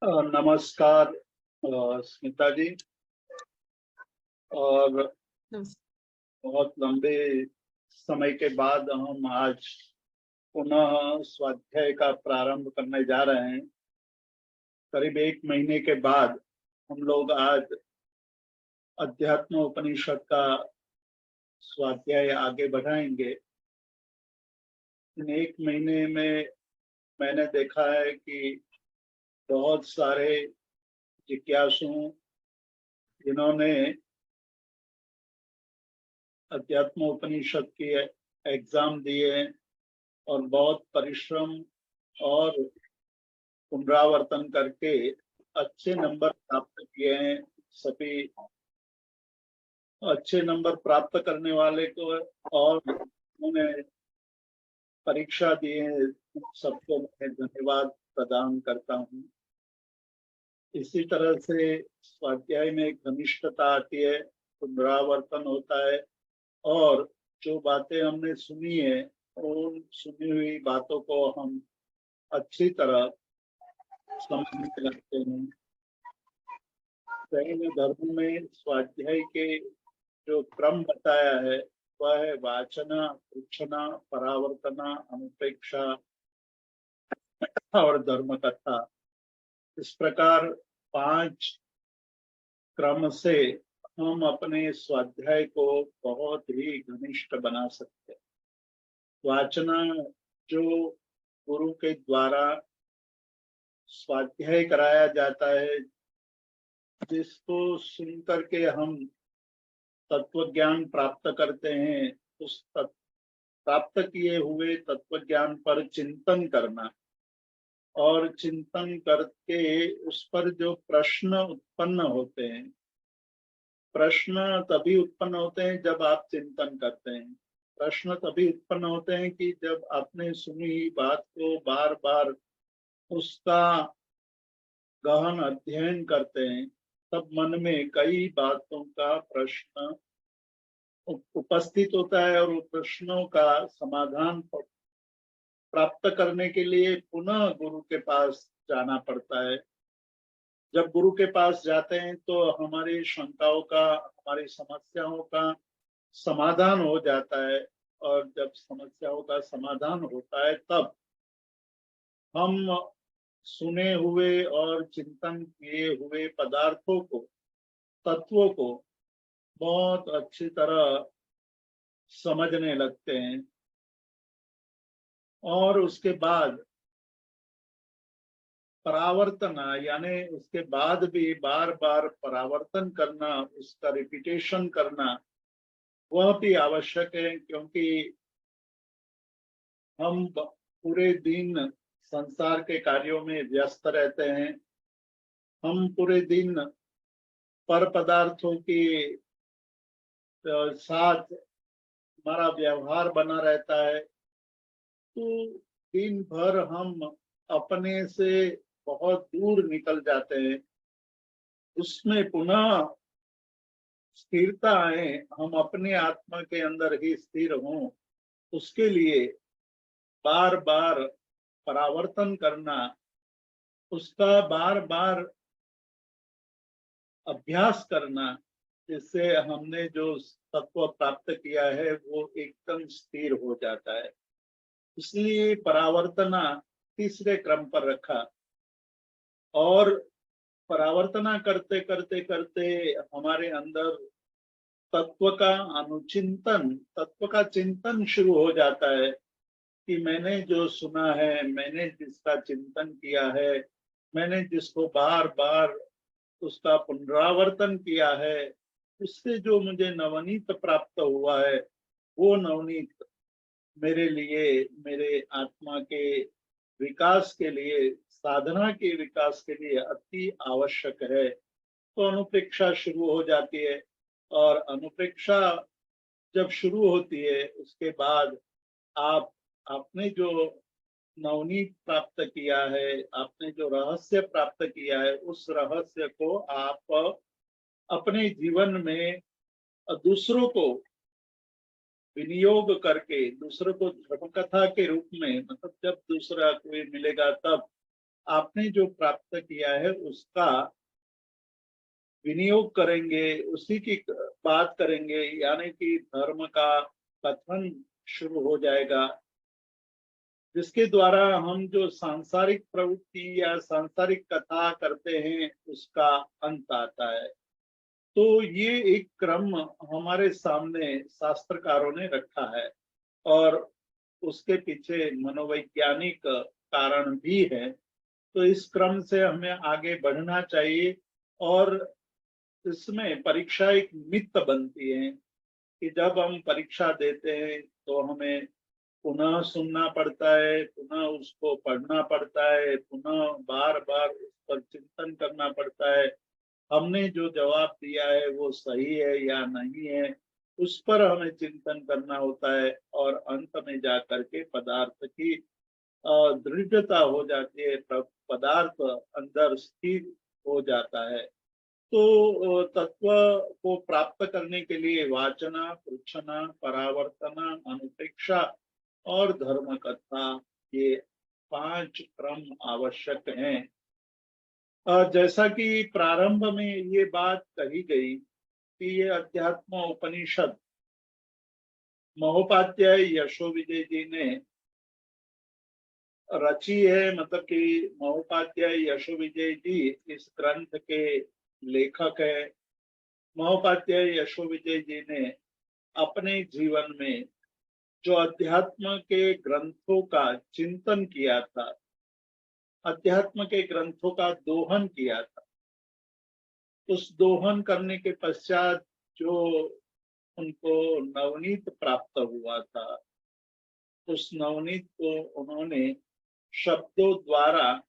नमस्कार स्मिता जी। और नमस्ते। बहुत लंबे समय के बाद हम आज पुनः स्वाध्याय का प्रारंभ करने जा रहे हैं। करीब एक महीने के बाद हम लोग आज अध्यात्म उपनिषद का स्वाध्याय आगे बढ़ाएंगे। इन एक महीने में मैंने देखा है कि बहुत सारे जिज्ञासु जिन्होंने अध्यात्म उपनिषद की एग्जाम दिए और बहुत परिश्रम और पुनरावर्तन करके अच्छे नंबर प्राप्त किए हैं। सभी अच्छे नंबर प्राप्त करने वाले को और उन्होंने परीक्षा दी है, सबको मैं धन्यवाद प्रदान करता हूँ। इसी तरह से स्वाध्याय में घनिष्ठता आती है, पुनरावर्तन होता है और जो बातें हमने सुनी है उन सुनी हुई बातों को हम अच्छी तरह समझने लगते हैं। जैन धर्म में स्वाध्याय के जो क्रम बताया है वह है वाचना, पृच्छना, परावर्तना, अनुपेक्षा और धर्म कथा। इस प्रकार 5 क्रम से हम अपने स्वाध्याय को बहुत ही घनिष्ठ बना सकते हैं। वाचना, जो गुरु के द्वारा स्वाध्याय कराया जाता है, जिसको सुन करके हम तत्व ज्ञान प्राप्त करते हैं, उस प्राप्त किए हुए तत्व ज्ञान पर चिंतन करना और चिंतन करके उस पर जो प्रश्न उत्पन्न होते हैं, प्रश्न तभी उत्पन्न होते हैं जब आप चिंतन करते हैं। प्रश्न तभी उत्पन्न होते हैं कि जब आपने सुनी बात को बार बार उसका गहन अध्ययन करते हैं, तब मन में कई बातों का प्रश्न उपस्थित होता है और उन प्रश्नों का समाधान प्राप्त करने के लिए पुनः गुरु के पास जाना पड़ता है। जब गुरु के पास जाते हैं तो हमारी शंकाओं का, हमारी समस्याओं का समाधान हो जाता है और जब समस्याओं का समाधान होता है तब हम सुने हुए और चिंतन किए हुए पदार्थों को, तत्वों को बहुत अच्छी तरह समझने लगते हैं। और उसके बाद परावर्तन, यानी उसके बाद भी बार बार परावर्तन करना, उसका रिपीटेशन करना, वह भी आवश्यक है, क्योंकि हम पूरे दिन संसार के कार्यों में व्यस्त रहते हैं। हम पूरे दिन पर पदार्थों के साथ हमारा व्यवहार बना रहता है, तो दिन भर हम अपने से बहुत दूर निकल जाते हैं। उसमें पुनः स्थिरता आए, हम अपने आत्मा के अंदर ही स्थिर हों, उसके लिए बार बार परावर्तन करना, उसका बार बार अभ्यास करना, जिससे हमने जो तत्व प्राप्त किया है वो एकदम स्थिर हो जाता है। इसलिए परावर्तना तीसरे क्रम पर रखा और परावर्तना करते करते करते हमारे अंदर तत्व का अनुचिंतन, तत्व का चिंतन शुरू हो जाता है कि मैंने जो सुना है, मैंने जिसका चिंतन किया है, मैंने जिसको बार बार उसका पुनरावर्तन किया है, उससे जो मुझे नवनीत प्राप्त हुआ है, वो नवनीत मेरे लिए, मेरे आत्मा के विकास के लिए, साधना के विकास के लिए अति आवश्यक है। तो अनुप्रेक्षा शुरू हो जाती है और अनुप्रेक्षा जब शुरू होती है उसके बाद आप, आपने जो नवनीत प्राप्त किया है, आपने जो रहस्य प्राप्त किया है, उस रहस्य को आप अपने जीवन में दूसरों को विनियोग करके, दूसरों को धर्म कथा के रूप में, मतलब जब दूसरा कोई मिलेगा तब आपने जो प्राप्त किया है उसका विनियोग करेंगे, उसी की बात करेंगे, यानी कि धर्म का कथन शुरू हो जाएगा, जिसके द्वारा हम जो सांसारिक प्रवृत्ति या सांसारिक कथा करते हैं उसका अंत आता है। तो ये एक क्रम हमारे सामने शास्त्रकारों ने रखा है और उसके पीछे मनोवैज्ञानिक कारण भी है। तो इस क्रम से हमें आगे बढ़ना चाहिए और इसमें परीक्षा एक मित्र बनती है कि जब हम परीक्षा देते हैं तो हमें पुनः सुनना पड़ता है, पुनः उसको पढ़ना पड़ता है, पुनः बार बार उस पर चिंतन करना पड़ता है, हमने जो जवाब दिया है वो सही है या नहीं है, उस पर हमें चिंतन करना होता है और अंत में जाकर के पदार्थ की दृढ़ता हो जाती है, पदार्थ अंदर स्थिर हो जाता है। तो तत्व को प्राप्त करने के लिए वाचना, पृच्छना, परावर्तना, अनुप्रेक्षा और धर्म कथा, ये 5 क्रम आवश्यक हैं। जैसा कि प्रारंभ में ये बात कही गई कि ये अध्यात्म उपनिषद महोपाध्याय यशो विजय जी ने रची है, मतलब कि महोपाध्याय यशो विजय जी इस ग्रंथ के लेखक है। महोपाध्याय यशो विजय जी ने अपने जीवन में जो अध्यात्म के ग्रंथों का चिंतन किया था, अध्यात्म के ग्रंथों का दोहन किया था, उस दोहन करने के पश्चात जो उनको नवनीत प्राप्त हुआ था, उस नवनीत को उन्होंने शब्दों द्वारा,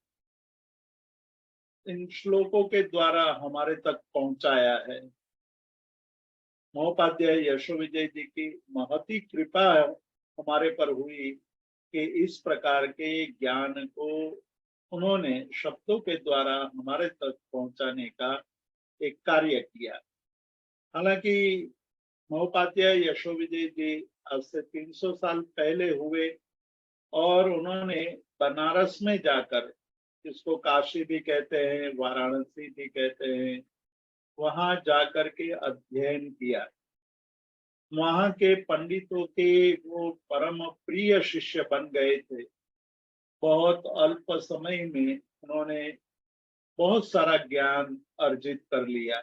इन श्लोकों के द्वारा हमारे तक पहुंचाया है। महोपाध्याय यशो विजय जी की महती कृपा हमारे पर हुई कि इस प्रकार के ज्ञान को उन्होंने शब्दों के द्वारा हमारे तक पहुंचाने का एक कार्य किया। हालांकि महोपाध्याय यशो विजय जी आज से 300 साल पहले हुए और उन्होंने बनारस में जाकर, जिसको काशी भी कहते हैं, वाराणसी भी कहते हैं, वहां जाकर के अध्ययन किया। वहां के पंडितों के वो परम प्रिय शिष्य बन गए थे। बहुत अल्प समय में उन्होंने बहुत सारा ज्ञान अर्जित कर लिया।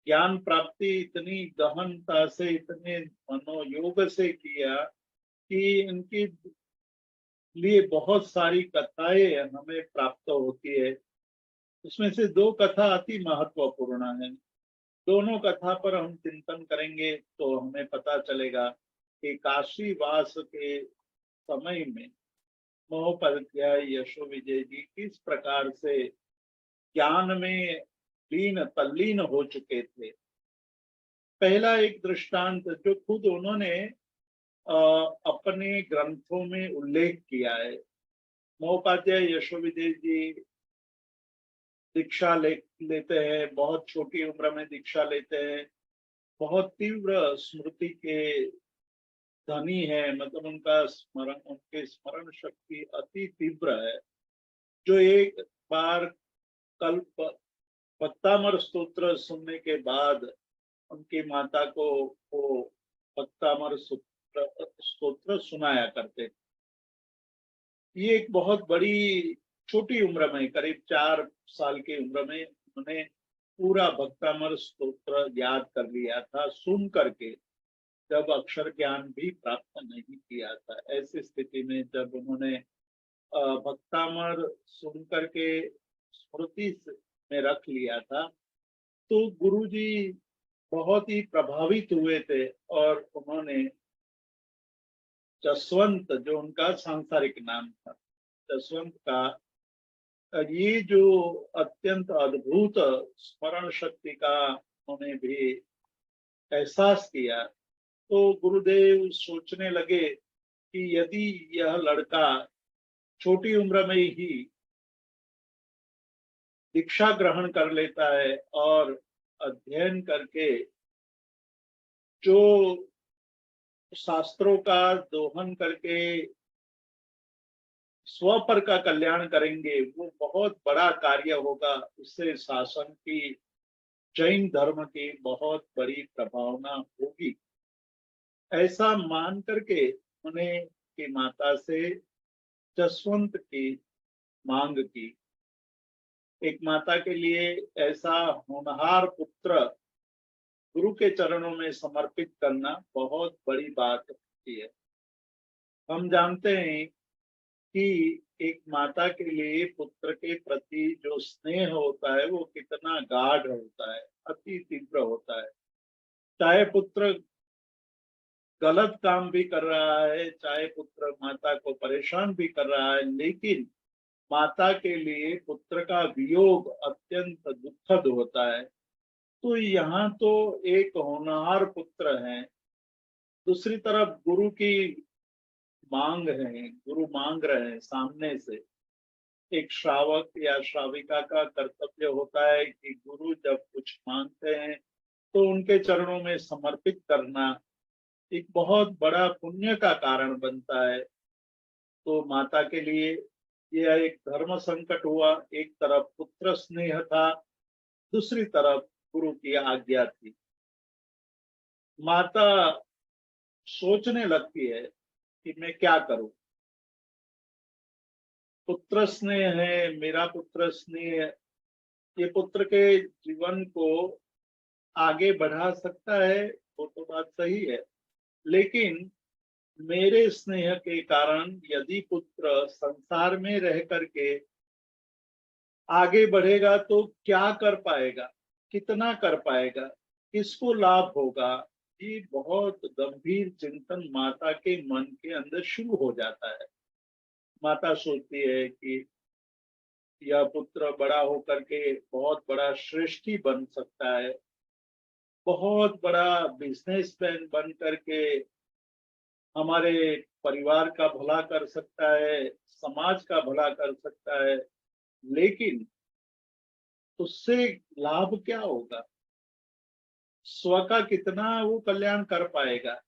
ज्ञान प्राप्ति इतनी गहनता से, इतने मनोयोग से किया कि इनकी लिए बहुत सारी कथाएं हमें प्राप्त होती है। उसमें से 2 कथा अति महत्वपूर्ण है। दोनों कथा पर हम चिंतन करेंगे तो हमें पता चलेगा कि काशी वास के समय में महोपाध्याय यशो विजय जी किस प्रकार से ज्ञान में तल्लीन हो चुके थे। पहला एक दृष्टांत जो खुद उन्होंने अपने ग्रंथों में उल्लेख किया है। महोपाध्याय यशो विजय जी दीक्षा लेते हैं, बहुत छोटी उम्र में दीक्षा लेते हैं, बहुत तीव्र स्मृति के धनी है, मतलब उनके स्मरण शक्ति अति तीव्र है। जो एक बार कल्प भक्तामर स्तोत्र सुनने के बाद उनकी माता को वो भक्तामर स्तोत्र सुनाया करते थे। ये एक बहुत बड़ी छोटी उम्र में, करीब 4 साल की उम्र में उन्होंने पूरा भक्तामर स्तोत्र याद कर लिया था, सुन करके, जब अक्षर ज्ञान भी प्राप्त नहीं किया था। ऐसी स्थिति में जब उन्होंने भक्तामर सुन करके स्मृति में रख लिया था, तो गुरुजी बहुत ही प्रभावित हुए थे और उन्होंने जसवंत, जो उनका सांसारिक नाम था, जसवंत का ये जो अत्यंत अद्भुत स्मरण शक्ति का उन्होंने भी एहसास किया, तो गुरुदेव सोचने लगे कि यदि यह लड़का छोटी उम्र में ही दीक्षा ग्रहण कर लेता है और अध्ययन करके जो शास्त्रों का दोहन करके स्वपर का कल्याण करेंगे वो बहुत बड़ा कार्य होगा। उससे शासन की, जैन धर्म की बहुत बड़ी प्रभावना होगी। ऐसा मान करके उन्हें की माता से जसवंत की मांग की। एक माता के लिए ऐसा होनहार पुत्र गुरु के चरणों में समर्पित करना बहुत बड़ी बात होती है। हम जानते हैं कि एक माता के लिए पुत्र के प्रति जो स्नेह होता है वो कितना गाढ़ होता है, अति तीव्र होता है। चाहे पुत्र गलत काम भी कर रहा है, चाहे पुत्र माता को परेशान भी कर रहा है, लेकिन माता के लिए पुत्र का वियोग अत्यंत दुखद होता है। तो यहाँ तो एक होनहार पुत्र है, दूसरी तरफ गुरु की मांग है, गुरु मांग रहे हैं सामने से। एक श्रावक या श्राविका का कर्तव्य होता है कि गुरु जब कुछ मांगते हैं तो उनके चरणों में समर्पित करना एक बहुत बड़ा पुण्य का कारण बनता है। तो माता के लिए यह एक धर्म संकट हुआ। एक तरफ पुत्र स्नेह था, दूसरी तरफ गुरु की आज्ञा थी। माता सोचने लगती है कि मैं क्या करूं। पुत्र स्नेह है, मेरा पुत्र स्नेह, ये पुत्र के जीवन को आगे बढ़ा सकता है, वो तो बात सही है। लेकिन मेरे स्नेह के कारण यदि पुत्र संसार में रह करके आगे बढ़ेगा तो क्या कर पाएगा, कितना कर पाएगा, किसको लाभ होगा, ये बहुत गंभीर चिंतन माता के मन के अंदर शुरू हो जाता है। माता सोचती है कि यह पुत्र बड़ा होकर के बहुत बड़ा श्रेष्ठी बन सकता है, बहुत बड़ा बिजनेसमैन बन करके हमारे परिवार का भला कर सकता है, समाज का भला कर सकता है। लेकिन उससे लाभ क्या होगा, स्व का कितना वो कल्याण कर पाएगा।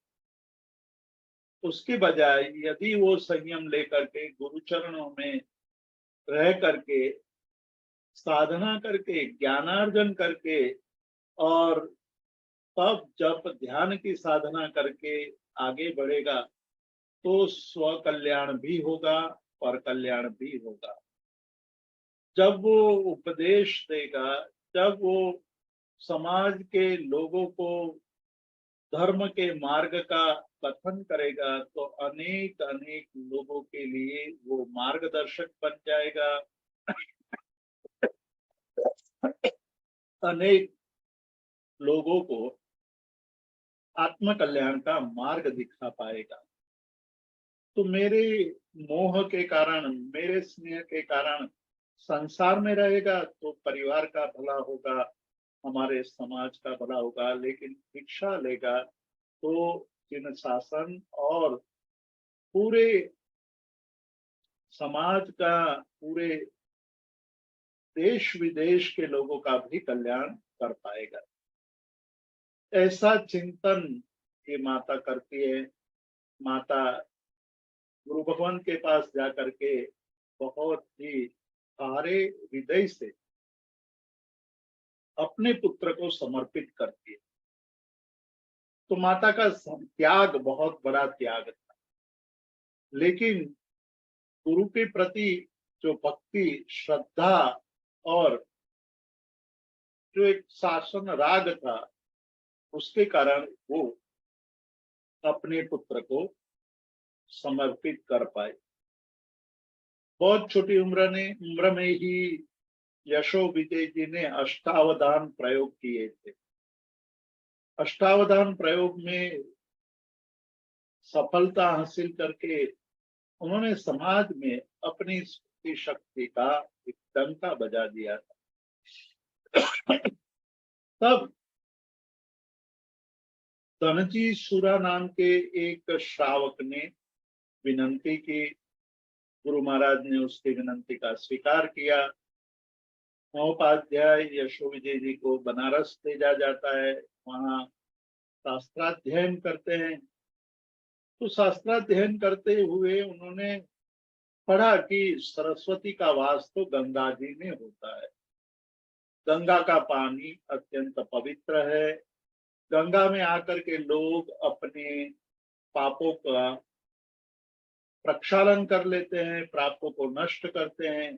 उसके बजाय यदि वो संयम लेकर के गुरु चरणों में रह करके साधना करके ज्ञानार्जन करके और तब जब ध्यान की साधना करके आगे बढ़ेगा तो स्व कल्याण भी होगा और कल्याण भी होगा। जब वो उपदेश देगा, जब वो समाज के लोगों को धर्म के मार्ग का कथन करेगा तो अनेक अनेक लोगों के लिए वो मार्गदर्शक बन जाएगा। अनेक लोगों को आत्म कल्याण का मार्ग दिखा पाएगा। तो मेरे मोह के कारण, मेरे स्नेह के कारण संसार में रहेगा तो परिवार का भला होगा, हमारे समाज का भला होगा। लेकिन भिक्षा लेगा तो जिन शासन और पूरे समाज का, पूरे देश विदेश के लोगों का भी कल्याण कर पाएगा। ऐसा चिंतन ये माता करती है। माता गुरु भगवान के पास जाकर के बहुत ही सारे हृदय से अपने पुत्र को समर्पित करती है। तो माता का त्याग बहुत बड़ा त्याग था, लेकिन गुरु के प्रति जो भक्ति, श्रद्धा और जो एक शासन राग था, उसके कारण वो अपने पुत्र को समर्पित कर पाए। बहुत छोटी उम्र में ही यशो विजय जी ने अष्टावधान प्रयोग किए थे। अष्टावधान प्रयोग में सफलता हासिल करके उन्होंने समाज में अपनी स्फूर्ति शक्ति का एक डंका बजा दिया था। तब धनजी सुरा नाम के एक श्रावक ने विनंती की। गुरु महाराज ने उसकी विनंती का स्वीकार किया। महोपाध्याय यशो विजय जी को बनारस भेजा जाता है, वहाँ शास्त्राध्ययन करते हैं। तो शास्त्राध्ययन करते हुए उन्होंने पढ़ा कि सरस्वती का वास तो गंगा जी में होता है। गंगा का पानी अत्यंत पवित्र है। गंगा में आकर के लोग अपने पापों का प्रक्षालन कर लेते हैं, पापों को नष्ट करते हैं।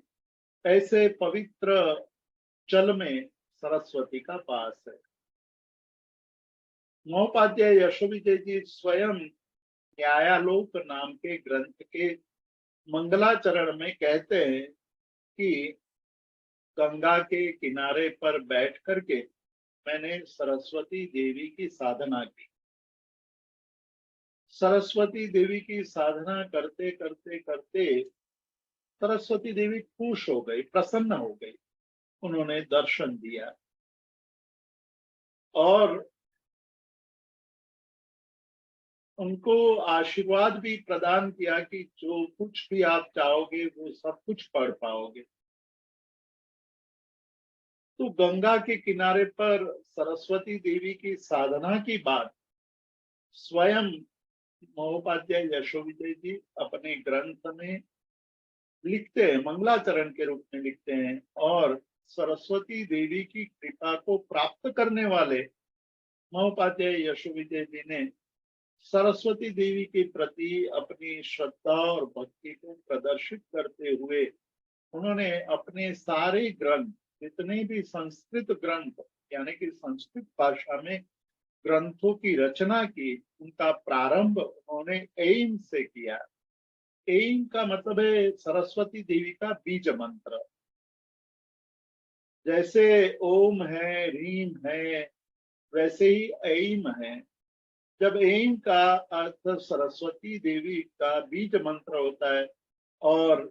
ऐसे पवित्र जल में सरस्वती का वास है। महोपाध्याय यशोविजय जी स्वयं न्यायालोक नाम के ग्रंथ के मंगलाचरण में कहते हैं कि गंगा के किनारे पर बैठ करके मैंने सरस्वती देवी की साधना की। सरस्वती देवी की साधना करते करते करते सरस्वती देवी खुश हो गई, प्रसन्न हो गई। उन्होंने दर्शन दिया और उनको आशीर्वाद भी प्रदान किया कि जो कुछ भी आप चाहोगे वो सब कुछ पढ़ पाओगे। तो गंगा के किनारे पर सरस्वती देवी की साधना की बात स्वयं महोपाध्याय यशोविजय जी अपने ग्रंथ में लिखते हैं, मंगलाचरण के रूप में लिखते हैं। और सरस्वती देवी की कृपा को प्राप्त करने वाले महोपाध्याय यशोविजय जी ने सरस्वती देवी के प्रति अपनी श्रद्धा और भक्ति को प्रदर्शित करते हुए उन्होंने अपने सारे ग्रंथ, जितने भी संस्कृत ग्रंथ यानी कि संस्कृत भाषा में ग्रंथों की रचना की, उनका प्रारंभ उन्होंने ऐन से किया। ऐन का मतलब है सरस्वती देवी का बीज मंत्र। जैसे ओम है, रीम है, वैसे ही ऐम है। जब ऐम का अर्थ सरस्वती देवी का बीज मंत्र होता है और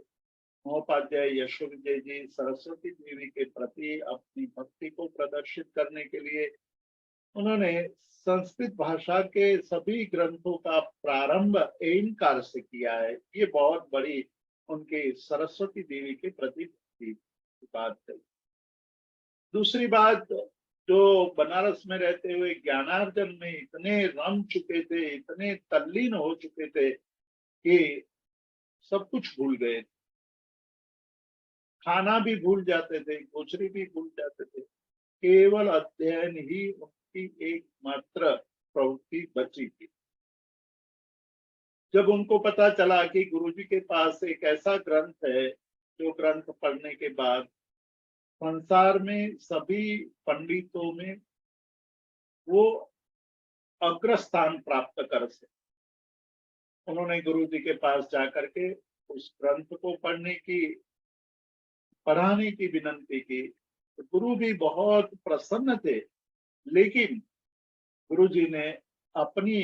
महोपाध्याय यशोविजय जी सरस्वती देवी के प्रति अपनी भक्ति को प्रदर्शित करने के लिए उन्होंने संस्कृत भाषा के सभी ग्रंथों का प्रारंभ ऐनकार से किया है। ये बहुत बड़ी उनके सरस्वती देवी के प्रति भक्ति की बात है। दूसरी बात, जो बनारस में रहते हुए ज्ञानार्जन में इतने रम चुके थे, इतने तल्लीन हो चुके थे कि सब कुछ भूल गए। खाना भी भूल जाते थे, गोचरी भी भूल जाते थे। केवल अध्ययन ही उनकी एकमात्र प्रवृत्ति बची थी। जब उनको पता चला कि गुरुजी के पास एक ऐसा ग्रंथ है जो ग्रंथ पढ़ने के बाद संसार में सभी पंडितों में वो अग्रस्थान प्राप्त कर सके, उन्होंने गुरु जी के पास जाकर के उस ग्रंथ को पढ़ाने की विनंती की। तो गुरु भी बहुत प्रसन्न थे। लेकिन गुरु जी ने अपनी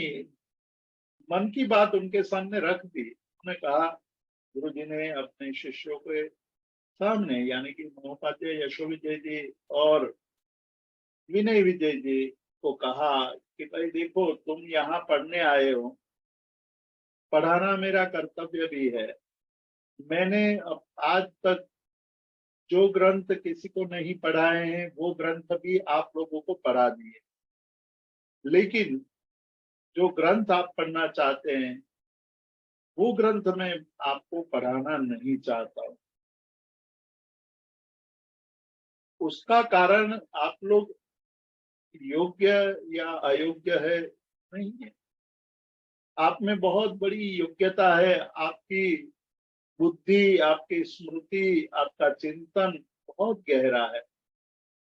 मन की बात उनके सामने रख दी। उन्होंने कहा, गुरु जी ने अपने शिष्यों के सामने यानी कि महोपाध्याय यशोविजय जी और विनय विजय जी को कहा कि भाई देखो, तुम यहाँ पढ़ने आए हो, पढ़ाना मेरा कर्तव्य भी है। मैंने अब आज तक जो ग्रंथ किसी को नहीं पढ़ाए हैं वो ग्रंथ भी आप लोगों को पढ़ा दिए। लेकिन जो ग्रंथ आप पढ़ना चाहते हैं वो ग्रंथ मैं आपको पढ़ाना नहीं चाहता हूँ। उसका कारण आप लोग योग्य या अयोग्य है नहीं है। आप में बहुत बड़ी योग्यता है। आपकी बुद्धि, आपकी स्मृति, आपका चिंतन बहुत गहरा है।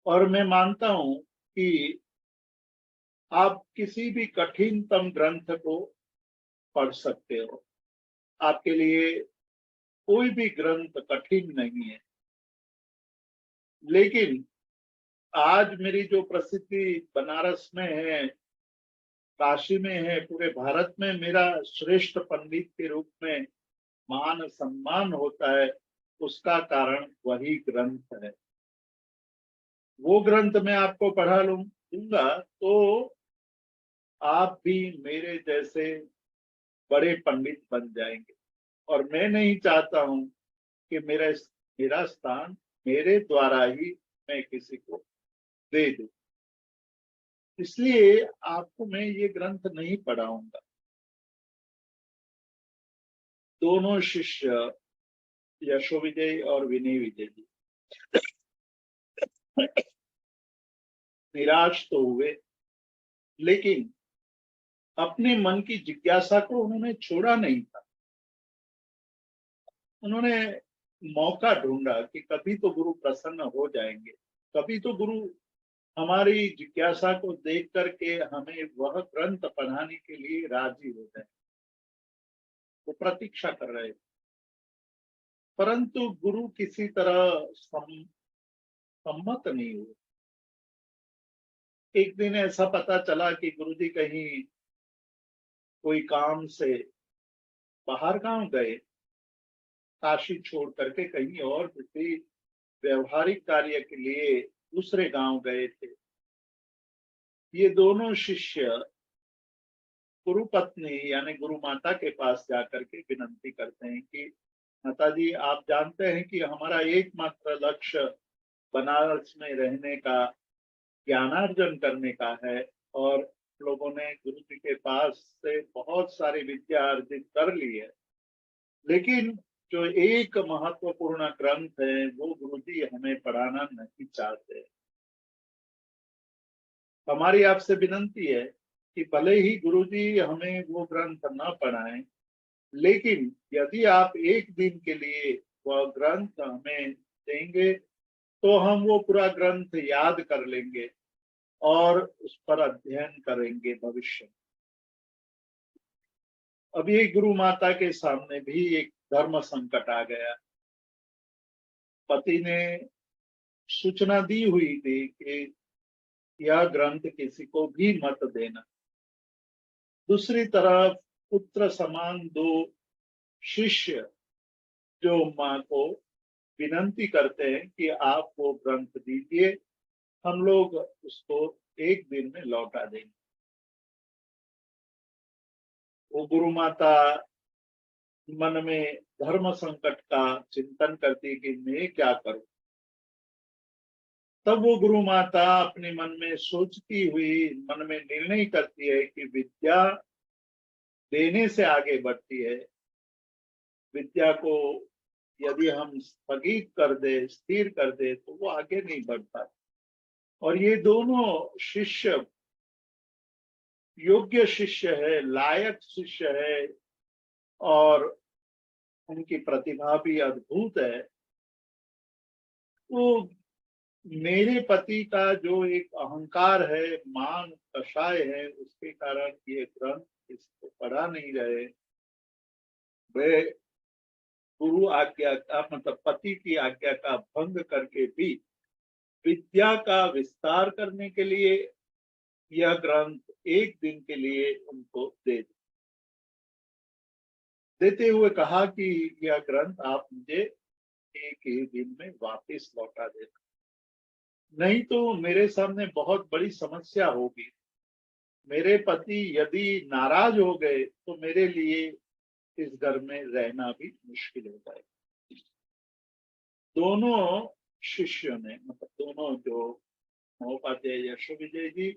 और मैं मानता हूं कि आप किसी भी कठिनतम ग्रंथ को पढ़ सकते हो। आपके लिए कोई भी ग्रंथ कठिन नहीं है। लेकिन आज मेरी जो प्रसिद्धि बनारस में है, काशी में है, पूरे भारत में मेरा श्रेष्ठ पंडित के रूप में मान सम्मान होता है, उसका कारण वही ग्रंथ है। वो ग्रंथ मैं आपको पढ़ा दूंगा तो आप भी मेरे जैसे बड़े पंडित बन जाएंगे। और मैं नहीं चाहता हूं कि मेरा स्थान मेरे द्वारा ही मैं किसी को दे दूं। इसलिए आपको मैं ये ग्रंथ नहीं पढ़ाऊंगा। दोनों शिष्य यशो विजय और विनय विजय जी निराश तो हुए, लेकिन अपने मन की जिज्ञासा को उन्होंने छोड़ा नहीं था। उन्होंने मौका ढूंढा कि कभी तो गुरु प्रसन्न हो जाएंगे, कभी तो गुरु हमारी जिज्ञासा को देख करके हमें वह ग्रंथ पढ़ाने के लिए राजी हो जाए। वो प्रतीक्षा कर रहे थे, परंतु गुरु किसी तरह सम्मत नहीं हुए। एक दिन ऐसा पता चला कि गुरुजी कहीं कोई काम से बाहर गांव गए, काशी छोड़ करके कहीं और किसी व्यवहारिक कार्य के लिए दूसरे गांव गए थे। ये दोनों शिष्य गुरु पत्नी यानी गुरु माता के पास जाकर के विनंती करते हैं कि माता जी, आप जानते हैं कि हमारा एकमात्र लक्ष्य बनारस में रहने का, ज्ञानार्जन करने का है, और लोगों ने गुरु जी के पास से बहुत सारी विद्या अर्जित कर ली है, लेकिन जो एक महत्वपूर्ण ग्रंथ है वो गुरु जी हमें पढ़ाना नहीं चाहते। हमारी आपसे विनंती है कि भले ही गुरु जी हमें वो ग्रंथ न पढ़ाएं, लेकिन यदि आप एक दिन के लिए वह ग्रंथ हमें देंगे तो हम वो पूरा ग्रंथ याद कर लेंगे और उस पर अध्ययन करेंगे भविष्य में। अभी गुरु माता के सामने भी एक धर्म संकट आ गया। पति ने सूचना दी हुई थी कि यह ग्रंथ किसी को भी मत देना। दूसरी तरफ पुत्र समान दो शिष्य जो माँ को विनंती करते हैं कि आप वो ग्रंथ दीजिए, हम लोग उसको एक दिन में लौटा देंगे। वो गुरु माता मन में धर्म संकट का चिंतन करती कि मैं क्या करूं। तब वो गुरु माता अपने मन में सोचती हुई मन में निर्णय करती है कि विद्या देने से आगे बढ़ती है। विद्या को यदि हम स्थगित कर दे, स्थिर कर दे, तो वो आगे नहीं बढ़ पाती। और ये दोनों शिष्य योग्य शिष्य है, लायक शिष्य है, और उनकी प्रतिभा भी अद्भुत है। वो मेरे पति का जो एक अहंकार है, मान कषाय है, उसके कारण ये ग्रंथ इसको पढ़ा नहीं रहे। वे गुरु आज्ञा का मतलब पति की आज्ञा का भंग करके भी विद्या का विस्तार करने के लिए यह ग्रंथ एक दिन के लिए उनको देते हुए कहा कि यह ग्रंथ आप मुझे एक ही दिन में वापस लौटा देना, नहीं तो मेरे सामने बहुत बड़ी समस्या होगी। मेरे पति यदि नाराज हो गए तो मेरे लिए इस घर में रहना भी मुश्किल हो जाएगा। दोनों शिष्यों ने मतलब दोनों जो उपाध्याय यशो विजय जी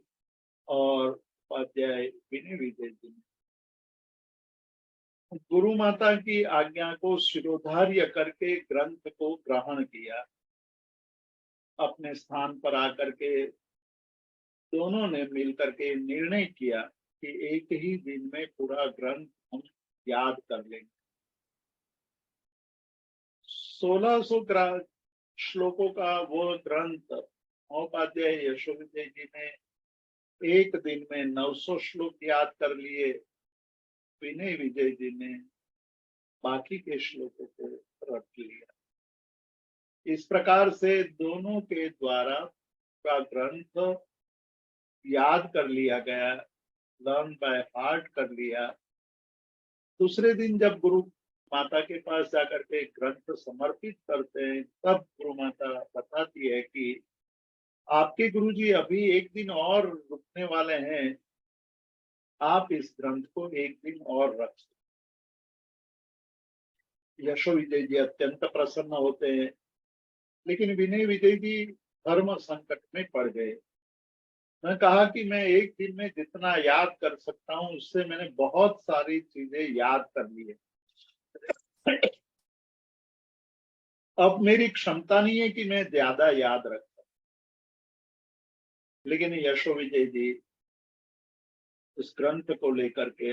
और उपाध्याय विनय विजय जी ने गुरु माता की आज्ञा को शिरोधार्य करके ग्रंथ को ग्रहण किया। अपने स्थान पर आकर के दोनों ने मिलकर के निर्णय किया कि एक ही दिन में पूरा ग्रंथ हम याद कर लेंगे। 1600 श्लोकों का वो ग्रंथ महोपाध्याय यशो विजय जी ने एक दिन में 900 श्लोक याद कर लिए। विनय विजय जी ने बाकी के श्लोकों को रट लिया। इस प्रकार से दोनों के द्वारा का ग्रंथ याद कर लिया गया, लर्न बाय हार्ट कर लिया। दूसरे दिन जब गुरु माता के पास जाकर के ग्रंथ समर्पित करते हैं, तब गुरु माता बताती है कि आपके गुरुजी अभी एक दिन और रुकने वाले हैं, आप इस ग्रंथ को एक दिन और रख सकते। यशो विजय जी अत्यंत प्रसन्न होते हैं, लेकिन विनय विजय जी धर्म संकट में पड़ गए। मैं कहा कि मैं एक दिन में जितना याद कर सकता हूँ उससे मैंने बहुत सारी चीजें याद कर ली है। अब मेरी क्षमता नहीं है कि मैं ज्यादा याद रख सकूं, लेकिन यशो विजय जी उस ग्रंथ को लेकर के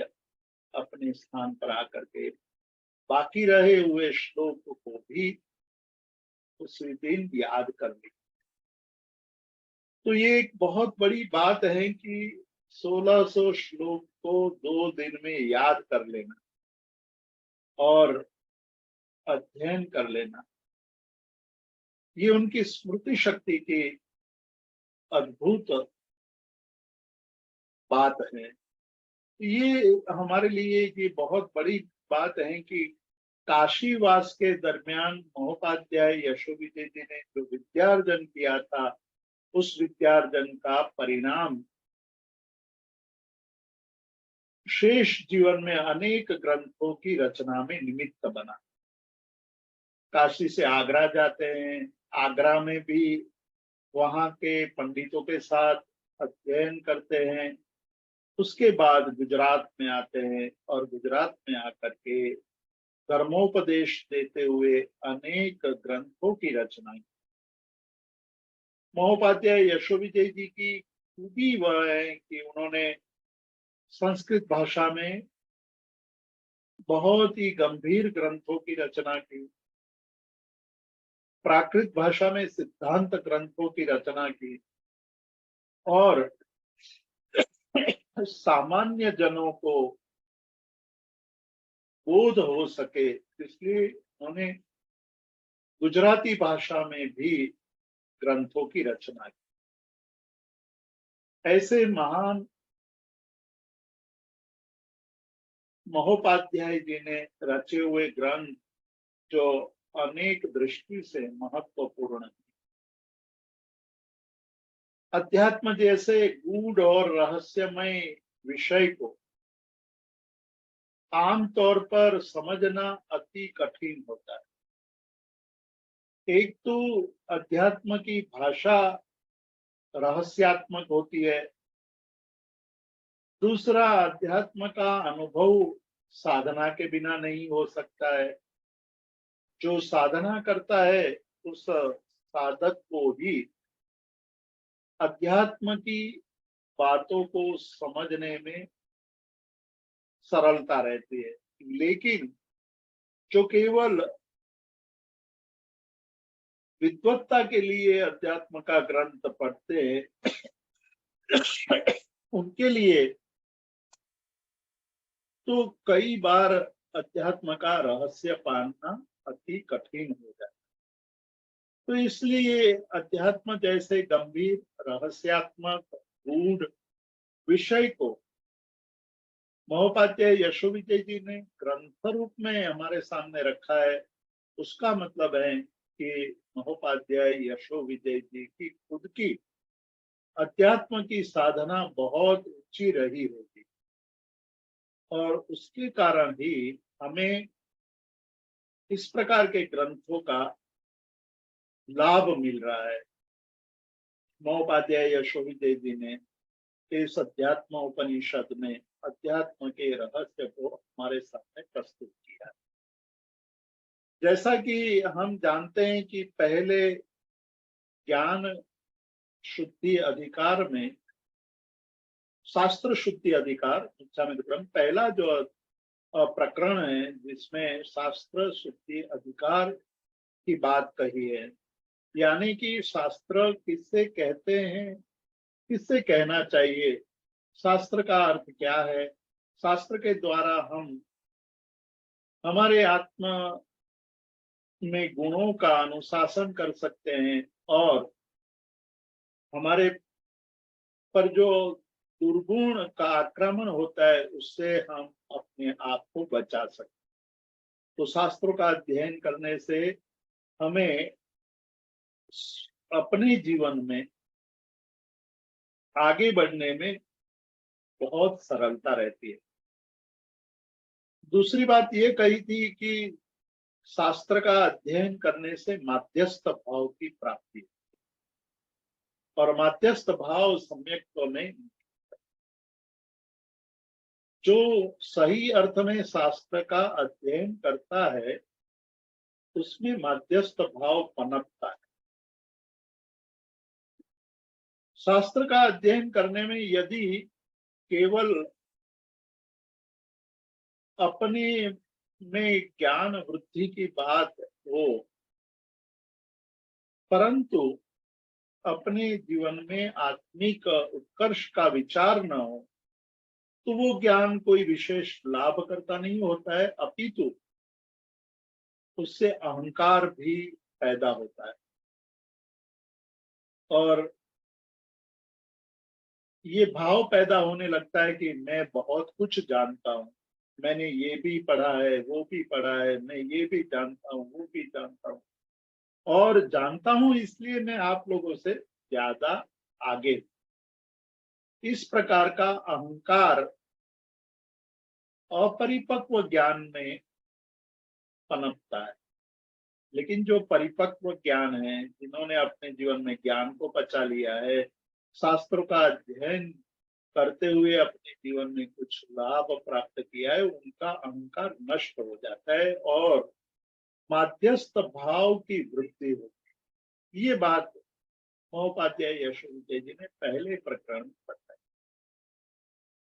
अपने स्थान पर आकर के बाकी रहे हुए श्लोक को भी उसी दिन याद कर ली। तो ये एक बहुत बड़ी बात है कि 1600 श्लोक को 2 दिन में याद कर लेना और अध्ययन कर लेना, ये उनकी स्मृति शक्ति की अद्भुत बात है। ये हमारे लिए ये बहुत बड़ी बात है कि काशीवास के दरमियान महोपाध्याय यशो विजय जी ने जो विद्यार्जन किया था, उस विद्यार्जन का परिणाम शेष जीवन में अनेक ग्रंथों की रचना में निमित्त बना। काशी से आगरा जाते हैं, आगरा में भी वहां के पंडितों के साथ अध्ययन करते हैं, उसके बाद गुजरात में आते हैं और गुजरात में आकर के धर्मोपदेश देते हुए अनेक ग्रंथों की रचना। महोपाध्याय यशो विजय जी की खूबी वह है कि उन्होंने संस्कृत भाषा में बहुत ही गंभीर ग्रंथों की रचना की, प्राकृत भाषा में सिद्धांत ग्रंथों की रचना की और सामान्य जनों को बोध हो सके, इसलिए उन्होंने गुजराती भाषा में भी ग्रंथों की रचना की। ऐसे महान महोपाध्याय जी ने रचे हुए ग्रंथ जो अनेक दृष्टि से महत्वपूर्ण है। अध्यात्म जैसे गूढ़ और रहस्यमय विषय को आमतौर पर समझना अति कठिन होता है। एक तो अध्यात्म की भाषा रहस्यात्मक होती है, दूसरा अध्यात्म का अनुभव साधना के बिना नहीं हो सकता है। जो साधना करता है उस साधक को ही अध्यात्म की बातों को समझने में सरलता रहती है। लेकिन जो केवल विद्वत्ता के लिए अध्यात्म का ग्रंथ पढ़ते हैं, उनके लिए तो कई बार अध्यात्म का रहस्य पाना अति कठिन हो जाता है। तो इसलिए अध्यात्म जैसे गंभीर रहस्यात्मक गूढ़ विषय को महोपाध्याय यशो विजय जी ने ग्रंथ रूप में हमारे सामने रखा है। उसका मतलब है कि महोपाध्याय यशो विजय जी की खुद की अध्यात्म की साधना बहुत ऊंची रही होगी और उसके कारण ही हमें इस प्रकार के ग्रंथों का लाभ मिल रहा है। महोपाध्याय यशो विजय जी ने इस अध्यात्म उपनिषद में अध्यात्म के रहस्य को हमारे सामने प्रस्तुत किया है। जैसा कि हम जानते हैं कि पहले ज्ञान शुद्धि अधिकार में शास्त्र शुद्धि अधिकार इच्छामित्रम पहला जो प्रकरण है जिसमें शास्त्र शुद्धि अधिकार की बात कही है, यानी कि शास्त्र किससे कहते हैं, किससे कहना चाहिए, शास्त्र का अर्थ क्या है, शास्त्र के द्वारा हम हमारे आत्मा में गुणों का अनुशासन कर सकते हैं और हमारे पर जो दुर्गुण का आक्रमण होता है उससे हम अपने आप को बचा सकते हैं। तो शास्त्रों का अध्ययन करने से हमें अपने जीवन में आगे बढ़ने में बहुत सरलता रहती है। दूसरी बात ये कही थी कि शास्त्र का अध्ययन करने से माध्यस्थ भाव की प्राप्ति और माध्यस्थ भाव सम्यक्त्व में जो सही अर्थ में शास्त्र का अध्ययन करता है उसमें मध्यस्थ भाव पनपता है। शास्त्र का अध्ययन करने में यदि केवल अपने में ज्ञान वृद्धि की बात हो, परंतु अपने जीवन में आत्मिक उत्कर्ष का विचार न हो, तो वो ज्ञान कोई विशेष लाभ करता नहीं होता है, अपितु उससे अहंकार भी पैदा होता है। और ये भाव पैदा होने लगता है कि मैं बहुत कुछ जानता हूँ, मैंने ये भी पढ़ा है, वो भी पढ़ा है, मैं ये भी जानता हूँ, वो भी जानता हूँ, और जानता हूँ इसलिए मैं आप लोगों से ज्यादा आगे हूं। इस प्रकार का अहंकार अपरिपक्व ज्ञान में पनपता है। लेकिन जो परिपक्व ज्ञान है, जिन्होंने अपने जीवन में ज्ञान को पचा लिया है, शास्त्रों का अध्ययन करते हुए अपने जीवन में कुछ लाभ प्राप्त किया है, उनका अहंकार नष्ट हो जाता है और माध्यस्थ भाव की वृद्धि होती है। ये बात महोपाध्याय यशोविजय जी ने पहले प्रकरण में बताई।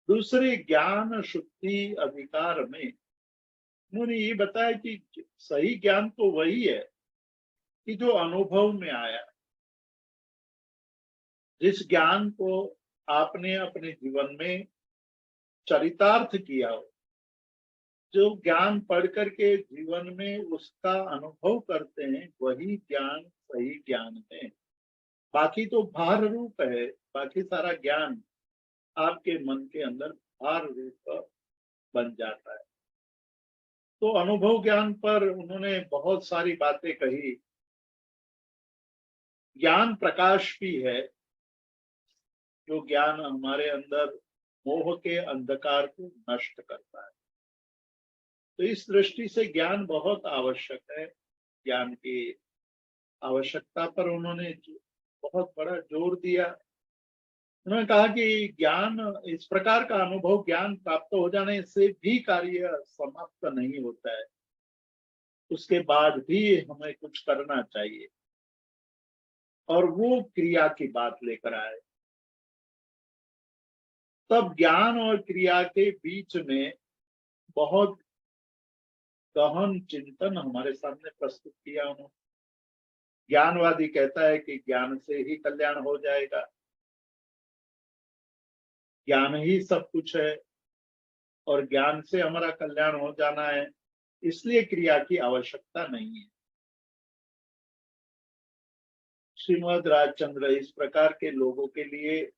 दूसरे ज्ञान शुद्धि अधिकार में उन्होंने ये बताया कि सही ज्ञान तो वही है कि जो अनुभव में आया। जिस ज्ञान को आपने अपने जीवन में चरितार्थ किया हो, जो ज्ञान पढ़ करके जीवन में उसका अनुभव करते हैं, वही ज्ञान सही ज्ञान है। बाकी तो भार रूप है, बाकी सारा ज्ञान आपके मन के अंदर भार रूप बन जाता है। तो अनुभव ज्ञान पर उन्होंने बहुत सारी बातें कही। ज्ञान प्रकाश भी है, जो ज्ञान हमारे अंदर मोह के अंधकार को नष्ट करता है। तो इस दृष्टि से ज्ञान बहुत आवश्यक है। ज्ञान की आवश्यकता पर उन्होंने बहुत बड़ा जोर दिया। उन्होंने कहा कि ज्ञान, इस प्रकार का अनुभव ज्ञान प्राप्त हो जाने से भी कार्य समाप्त नहीं होता है, उसके बाद भी हमें कुछ करना चाहिए, और वो क्रिया की बात लेकर आए। तब ज्ञान और क्रिया के बीच में बहुत गहन चिंतन हमारे सामने प्रस्तुत किया उन्होंने। ज्ञानवादी कहता है कि ज्ञान से ही कल्याण हो जाएगा, ज्ञान ही सब कुछ है और ज्ञान से हमारा कल्याण हो जाना है, इसलिए क्रिया की आवश्यकता नहीं है। श्रीमद राजचंद्र इस प्रकार के लोगों के लिए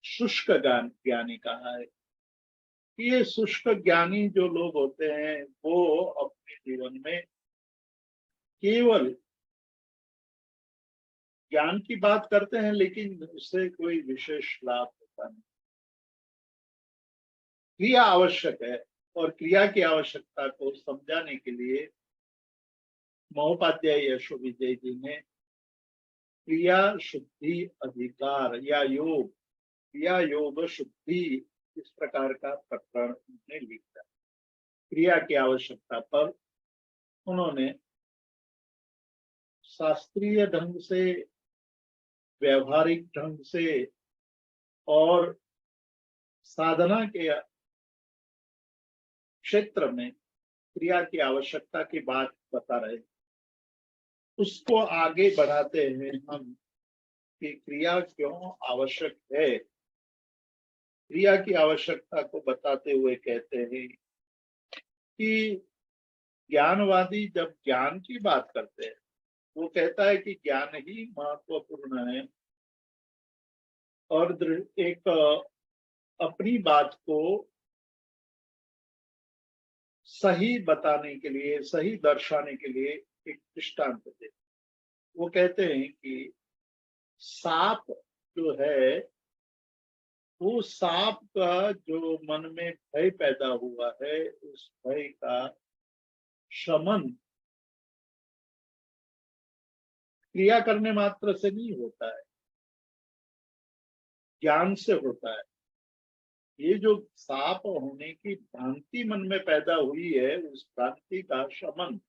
शुष्क ज्ञानी कहा है कि ये शुष्क ज्ञानी जो लोग होते हैं, वो अपने जीवन में केवल ज्ञान की बात करते हैं, लेकिन उससे कोई विशेष लाभ होता नहीं। क्रिया आवश्यक है, और क्रिया की आवश्यकता को समझाने के लिए महोपाध्याय यशोविजय जी ने क्रिया शुद्धि अधिकार या योग, क्रिया योग शुद्धि, इस प्रकार का प्रकरण उन्होंने लिखा। क्रिया की आवश्यकता पर उन्होंने शास्त्रीय ढंग से, व्यवहारिक ढंग से और साधना के क्षेत्र में क्रिया की आवश्यकता की बात बता रहे। उसको आगे बढ़ाते हैं हम कि क्रिया क्यों आवश्यक है। क्रिया की आवश्यकता को बताते हुए कहते हैं कि ज्ञानवादी जब ज्ञान की बात करते हैं, वो कहता है कि ज्ञान ही महत्वपूर्ण है, और एक अपनी बात को सही बताने के लिए, सही दर्शाने के लिए एक दृष्टांत दे। वो कहते हैं कि सांप जो है, वो सांप का जो मन में भय पैदा हुआ है, उस भय का शमन क्रिया करने मात्र से नहीं होता है, ज्ञान से होता है। ये जो सांप होने की भ्रांति मन में पैदा हुई है, उस भ्रांति का शमन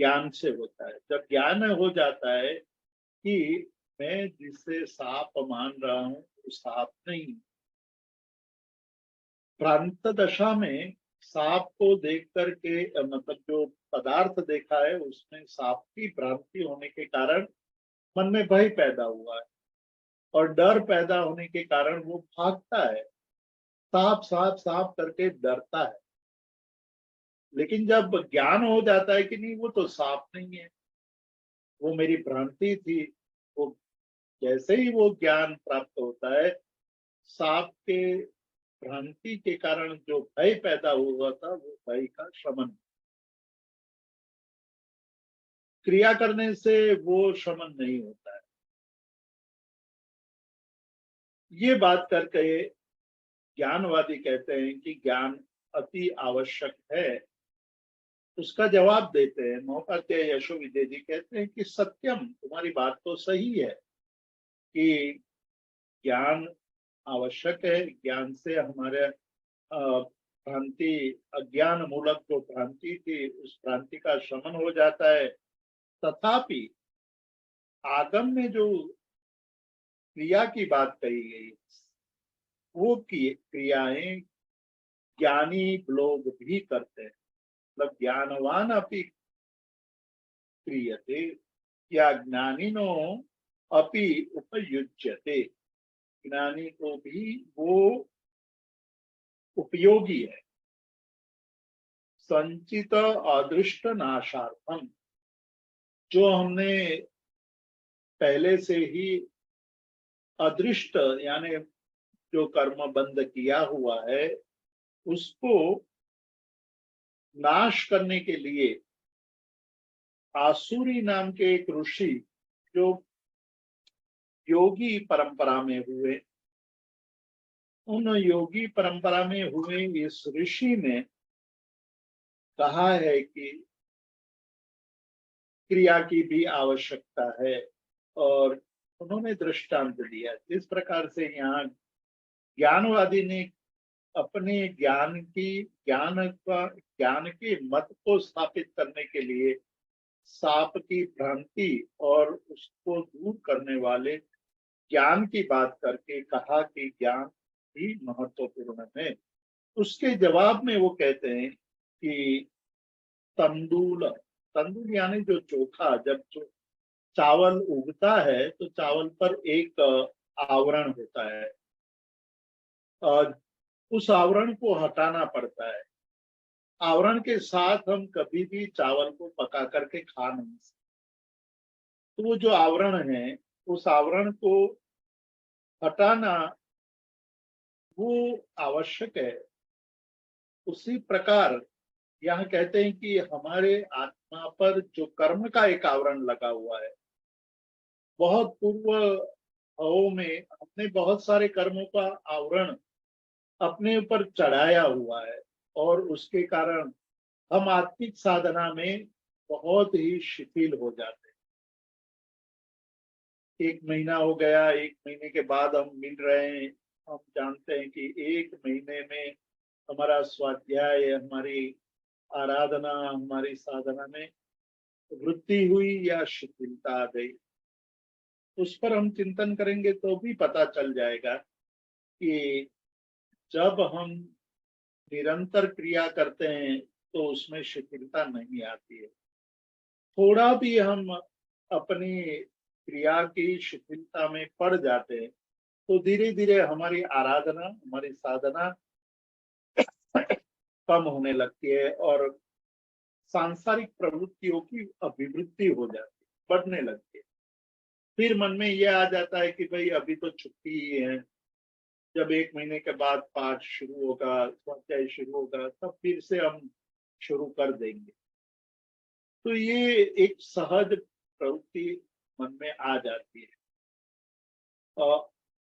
ज्ञान से होता है। जब ज्ञान हो जाता है कि मैं जिसे सांप मान रहा हूं वो सांप नहीं, भ्रांत दशा में सांप को देख करके मतलब जो पदार्थ देखा है उसमें सांप की भ्रांति होने के कारण मन में भय पैदा हुआ है और डर पैदा होने के कारण वो भागता है, सांप सांप सांप करके डरता है। लेकिन जब ज्ञान हो जाता है कि नहीं वो तो सांप नहीं है, वो मेरी भ्रांति थी, वो जैसे ही वो ज्ञान प्राप्त होता है, सांप के भ्रांति के कारण जो भय पैदा हुआ था वो भय का शमन, क्रिया करने से वो शमन नहीं होता है। ये बात करके ज्ञानवादी कहते हैं कि ज्ञान अति आवश्यक है। उसका जवाब देते हैं महोपाध्याय यशोविद्या जी, कहते हैं कि सत्यम, तुम्हारी बात तो सही है कि ज्ञान आवश्यक है, ज्ञान से हमारे भ्रांति, अज्ञान मूलक जो भ्रांति थी उस भ्रांति का शमन हो जाता है। तथापि आगम में जो क्रिया की बात कही गई वो क्रियाएं ज्ञानी लोग भी करते हैं, मतलब ज्ञानवान अपि क्रियते या ज्ञानिनो अपि उपयुज्यते, ज्ञानी को भी वो उपयोगी है। संचित अदृष्ट नाशार्थम, जो हमने पहले से ही अदृष्ट यानी जो कर्म बंद किया हुआ है उसको नाश करने के लिए आसुरी नाम के एक ऋषि जो योगी परंपरा में हुए, उन योगी परंपरा में हुए इस ऋषि ने कहा है कि क्रिया की भी आवश्यकता है और उन्होंने दृष्टांत दिया। जिस प्रकार से यहाँ ज्ञानवादी ने अपने ज्ञान के मत को स्थापित करने के लिए सांप की भ्रांति और उसको दूर करने वाले ज्ञान की बात करके कहा कि ज्ञान ही महत्वपूर्ण है, उसके जवाब में वो कहते हैं कि तंदूल, तंदूल यानी जो चोखा, जब चावल उगता है तो चावल पर एक आवरण होता है और उस आवरण को हटाना पड़ता है। आवरण के साथ हम कभी भी चावल को पका करके खा नहीं सकते। तो वो जो आवरण है उस आवरण को हटाना वो आवश्यक है। उसी प्रकार यहाँ कहते हैं कि हमारे आत्मा पर जो कर्म का एक आवरण लगा हुआ है, बहुत पूर्व भावों में हमने बहुत सारे कर्मों का आवरण अपने ऊपर चढ़ाया हुआ है और उसके कारण हम आत्मिक साधना में बहुत ही शिथिल हो जाते हैं। एक महीना हो गया, एक महीने के बाद हम मिल रहे हैं, हम जानते हैं कि एक महीने में हमारा स्वाध्याय, हमारी आराधना, हमारी साधना में वृद्धि हुई या शिथिलता आ गई। उस पर हम चिंतन करेंगे तो भी पता चल जाएगा कि जब हम निरंतर क्रिया करते हैं तो उसमें शिथिलता नहीं आती है। थोड़ा भी हम अपनी क्रिया की शिथिलता में पड़ जाते हैं तो धीरे धीरे हमारी आराधना, हमारी साधना कम होने लगती है और सांसारिक प्रवृत्तियों की अभिवृद्धि हो जाती है, बढ़ने लगती है। फिर मन में यह आ जाता है कि भाई अभी तो छुट्टी ही है, जब एक महीने के बाद पाठ शुरू होगा, स्वाध्याय शुरू होगा, तब फिर से हम शुरू कर देंगे। तो ये एक सहज प्रवृत्ति मन में आ जाती है और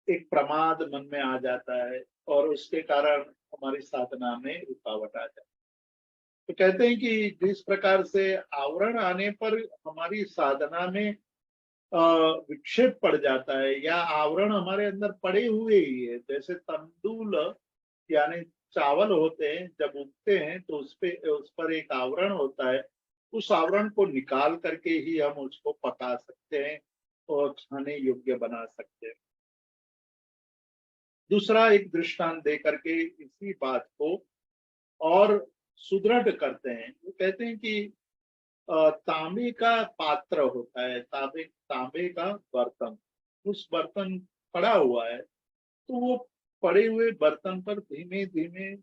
एक प्रमाद मन में आ जाता है और उसके कारण हमारी साधना में रुकावट आ जाती है। तो कहते हैं कि जिस प्रकार से आवरण आने पर हमारी साधना में विक्षेप पड़ जाता है या आवरण हमारे अंदर पड़े हुए ही है, जैसे तंदूल यानी चावल होते हैं, जब उगते हैं तो उस पर एक आवरण होता है, उस आवरण को निकाल करके ही हम उसको पका सकते हैं और खाने योग्य बना सकते हैं। दूसरा एक दृष्टांत दे करके इसी बात को और सुदृढ़ करते हैं। वो कहते हैं कि तांबे का पात्र होता है, तांबे तांबे का बर्तन, उस बर्तन पड़ा हुआ है, तो वो पड़े हुए बर्तन पर धीमे धीमे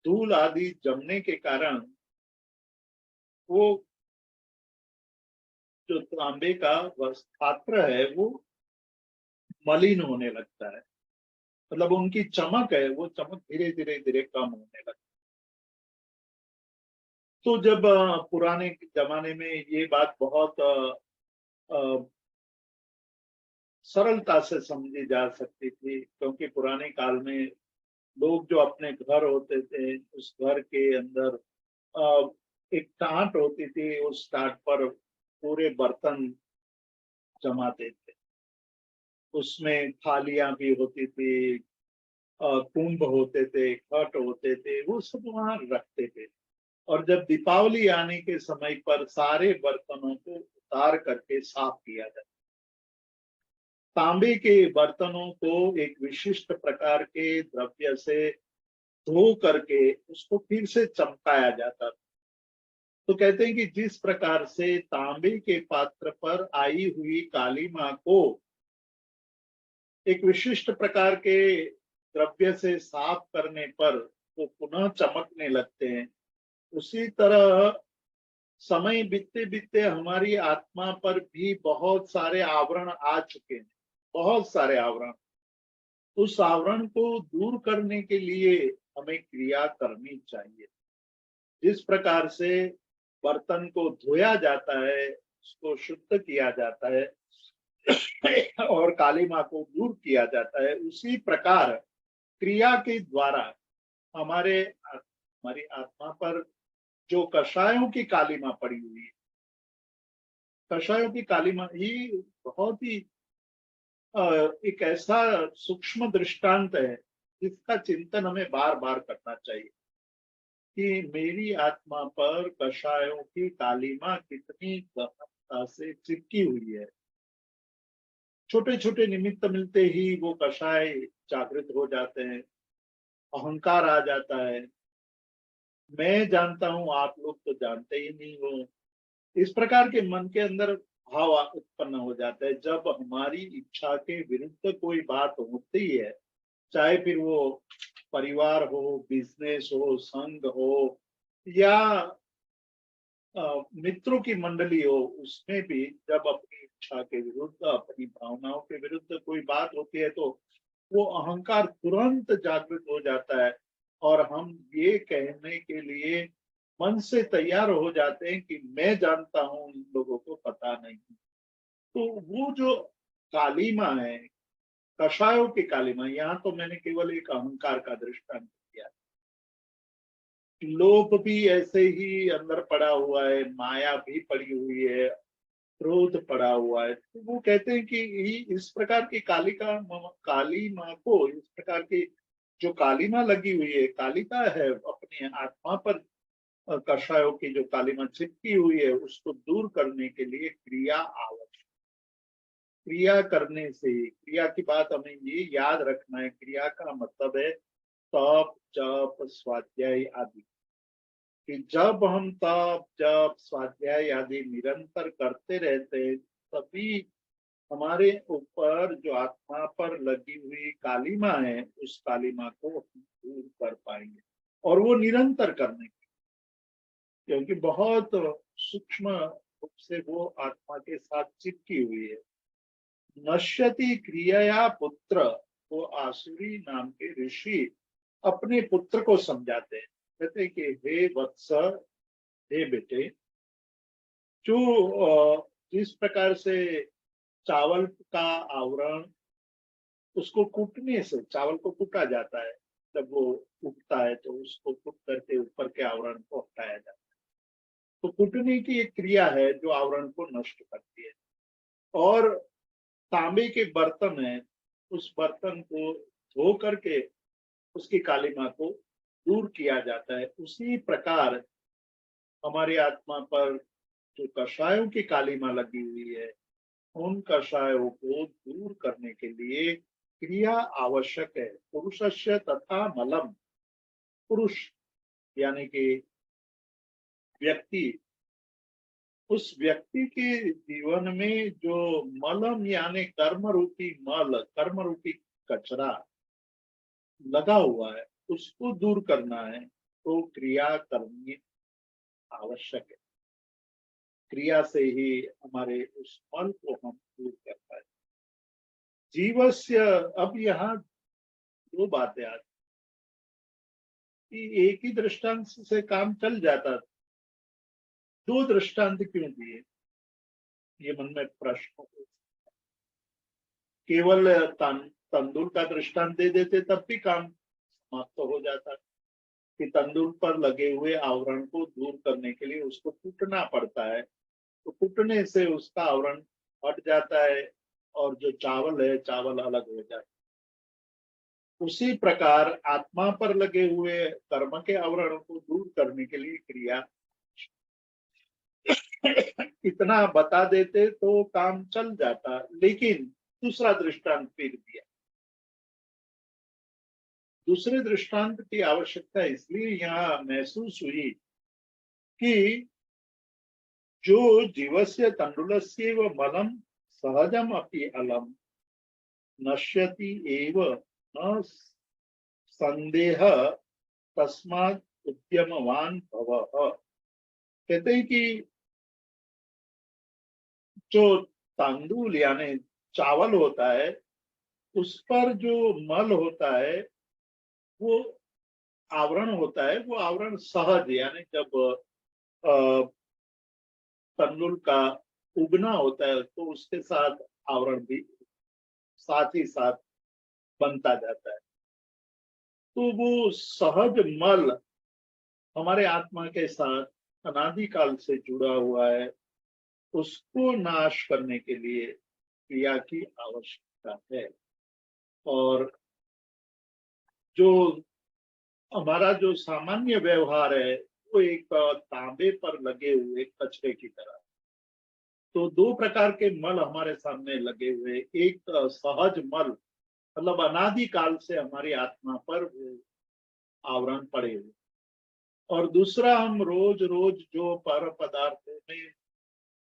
धूल आदि जमने के कारण वो जो तांबे का पात्र है वो मलिन होने लगता है। मतलब उनकी चमक है, वो चमक धीरे धीरे धीरे कम होने लगती है। तो जब पुराने जमाने में ये बात बहुत अ, सरलता से समझी जा सकती थी, क्योंकि पुराने काल में लोग जो अपने घर होते थे, उस घर के अंदर अ, एक टाट होती थी, उस टाट पर पूरे बर्तन जमाते थे। उसमें थालियां भी होती थी, कुंभ होते थे, घट होते थे, वो सब वहां रखते थे। और जब दीपावली आने के समय पर सारे बर्तनों को उतार करके साफ किया जाता। तांबे के बर्तनों को एक विशिष्ट प्रकार के द्रव्य से धो करके उसको फिर से चमकाया जाता था। तो कहते हैं कि जिस प्रकार से तांबे के पात्र पर आई हुई कालीमा को एक विशिष्ट प्रकार के द्रव्य से साफ करने पर वो पुनः चमकने लगते हैं, उसी तरह समय बीतते बीतते हमारी आत्मा पर भी बहुत सारे आवरण आ चुके हैं, बहुत सारे आवरण। उस आवरण को दूर करने के लिए हमें क्रिया करनी चाहिए। जिस प्रकार से बर्तन को धोया जाता है, उसको शुद्ध किया जाता है और कालीमा को दूर किया जाता है, उसी प्रकार क्रिया के द्वारा हमारी आत्मा पर जो कषायों की कालीमा पड़ी हुई है, कषायों की कालीमा ही बहुत ही एक ऐसा सूक्ष्म दृष्टांत है जिसका चिंतन हमें बार बार करना चाहिए कि मेरी आत्मा पर कषायों की कालीमा कितनी गहनता से चिपकी हुई है। छोटे छोटे निमित्त मिलते ही वो कषाय जागृत हो जाते हैं, अहंकार आ जाता है, मैं जानता हूं आप लोग तो जानते ही नहीं हो। इस प्रकार के मन के अंदर भाव उत्पन्न हो जाता है जब हमारी इच्छा के विरुद्ध कोई बात होती है, चाहे फिर वो परिवार हो, बिजनेस हो, संघ हो, या मित्रों की मंडली हो, उसमें भी जब अपनी इच्छा के विरुद्ध, अपनी भावनाओं के विरुद्ध कोई बात होती है तो वो अहंकार तुरंत जागृत हो जाता है और हम ये कहने के लिए मन से तैयार हो जाते हैं कि मैं जानता हूं, इन लोगों को पता नहीं। तो वो जो कालीमा है, कषायों की कालीमा, यहाँ तो मैंने केवल एक अहंकार का दृष्टांत दिया। लोभ भी ऐसे ही अंदर पड़ा हुआ है, माया भी पड़ी हुई है, क्रोध पड़ा हुआ है। तो वो कहते हैं कि इस प्रकार की कालीमा को, इस प्रकार की जो कालीमा लगी हुई है, कालिका है अपनी आत्मा पर, कषायों की जो कालीमा चिपकी हुई है, उसको दूर करने के लिए क्रिया आवश्यक। क्रिया करने से, क्रिया की बात हमें ये याद रखना है, क्रिया का मतलब है तप, जप, स्वाध्याय आदि। कि जब हम तप, जप, स्वाध्याय आदि निरंतर करते रहते हैं, तभी हमारे ऊपर जो आत्मा पर लगी हुई कालीमा है, उस कालीमा को हम दूर कर पाएंगे। और वो निरंतर करने की, क्योंकि बहुत सूक्ष्म रूप से वो आत्मा के साथ चिपकी हुई है। नश्यति क्रिया पुत्र, वो आसुरी नाम के ऋषि अपने पुत्र को समझाते हैं, कहते हैं कि हे वत्स, हे बेटे, जो जिस प्रकार से चावल का आवरण, उसको कूटने से चावल को कूटा जाता है, जब वो उगता है तो उसको कूट करके ऊपर के आवरण को हटाया जाता है। तो कूटने की एक क्रिया है जो आवरण को नष्ट करती है। और तांबे के बर्तन है, उस बर्तन को धो करके उसकी कालिमा को दूर किया जाता है। उसी प्रकार हमारी आत्मा पर जो कषायों की कालीमा लगी हुई है, उन कषायों को दूर करने के लिए क्रिया आवश्यक है। पुरुषस्य तथा मलम, पुरुष यानी कि व्यक्ति, उस व्यक्ति के जीवन में जो मलम यानी कर्म रूपी मल, कर्म रूपी कचरा लगा हुआ है, उसको दूर करना है तो क्रिया करनी आवश्यक है। क्रिया से ही हमारे उस मल को हम दूर कर पाए। जीवस्य, अब यहाँ दो बातें आती कि एक ही दृष्टांत से काम चल जाता, दो दृष्टांत क्यों दिए, ये मन में प्रश्न हो। केवल तंदुल का दृष्टांत दे देते तब भी काम समाप्त हो जाता, कि तंदूर पर लगे हुए आवरण को दूर करने के लिए उसको कूटना पड़ता है, तो कूटने से उसका आवरण हट जाता है और जो चावल है चावल अलग हो जाता है। उसी प्रकार आत्मा पर लगे हुए कर्म के आवरण को दूर करने के लिए क्रिया इतना बता देते तो काम चल जाता, लेकिन दूसरा दृष्टांत फिर दिया। दूसरे दृष्टांत की आवश्यकता इसलिए यहाँ महसूस हुई कि जो जीवस्य तण्डुलस्यैव मलं सहजम अपि अलम नश्यति एव न संदेह तस्मात् उद्यमवान भवः। कहते हैं कि जो तांदूल यानी चावल होता है, उस पर जो मल होता है, वो आवरण होता है, वो आवरण सहज यानी जब अ, तंदूल का उगना होता है तो उसके साथ आवरण भी साथ ही साथ बनता जाता है। तो वो सहज मल हमारे आत्मा के साथ अनादिकाल से जुड़ा हुआ है, उसको नाश करने के लिए क्रिया की आवश्यकता है। और जो हमारा जो सामान्य व्यवहार है वो एक तांबे पर लगे हुए कचरे की तरह। तो दो प्रकार के मल हमारे सामने लगे हुए, एक सहज मल मतलब अनादि काल से हमारी आत्मा पर वो आवरण पड़े हुए, और दूसरा हम रोज रोज जो पर पदार्थों में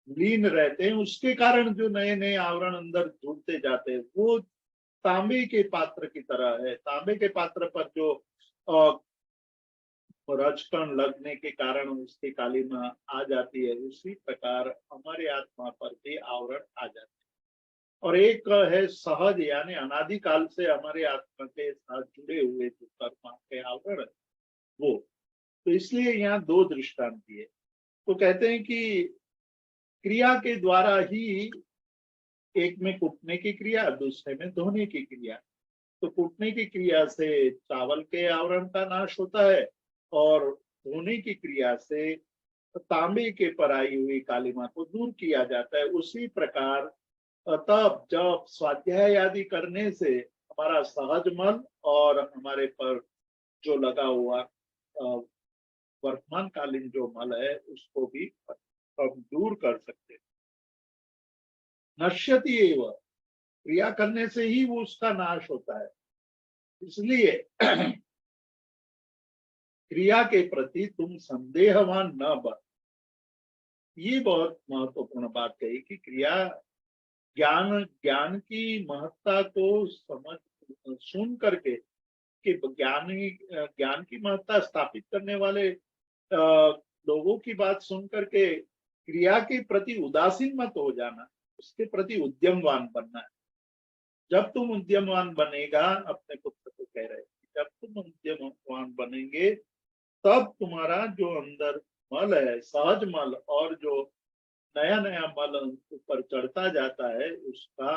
लीन रहते हैं उसके कारण जो नए नए आवरण अंदर जुड़ते जाते हैं, वो तांबे के पात्र की तरह है। तांबे के पात्र पर जो रजकण लगने के कारण उसकी कालीमा आ जाती है, उसी प्रकार हमारे आत्मा पर भी आवरण आ जाते हैं। और एक है सहज यानी अनादिकाल से हमारे आत्मा के साथ जुड़े हुए जो कर्म के आवरण है, वो। तो इसलिए यहाँ दो दृष्टांत दिए। तो कहते हैं कि क्रिया के द्वारा ही, एक में कूटने की क्रिया, दूसरे में धोने की क्रिया। तो कूटने की क्रिया से चावल के आवरण का नाश होता है और धोने की क्रिया से तांबे के पर आई हुई कालिमा को दूर किया जाता है। उसी प्रकार तब जब स्वाध्याय आदि करने से हमारा सहज मन और हमारे पर जो लगा हुआ वर्तमान कालीन जो मल है उसको भी हम दूर कर सकते हैं। नश्यति एवं, क्रिया करने से ही वो उसका नाश होता है। इसलिए क्रिया के प्रति तुम संदेहवान न बन। ये बहुत महत्वपूर्ण बात कही कि क्रिया, ज्ञान ज्ञान की महत्ता को समझ सुन करके, कि ज्ञान की महत्ता स्थापित करने वाले लोगों की बात सुन करके क्रिया के प्रति उदासीन मत हो जाना, उसके प्रति उद्यमवान बनना है। जब तुम उद्यमवान बनेगा, अपने पुत्र को कह रहे हैं, जब तुम उद्यमवान बनेंगे तब तुम्हारा जो अंदर मल है, सहज मल, और जो नया नया मल ऊपर चढ़ता जाता है, उसका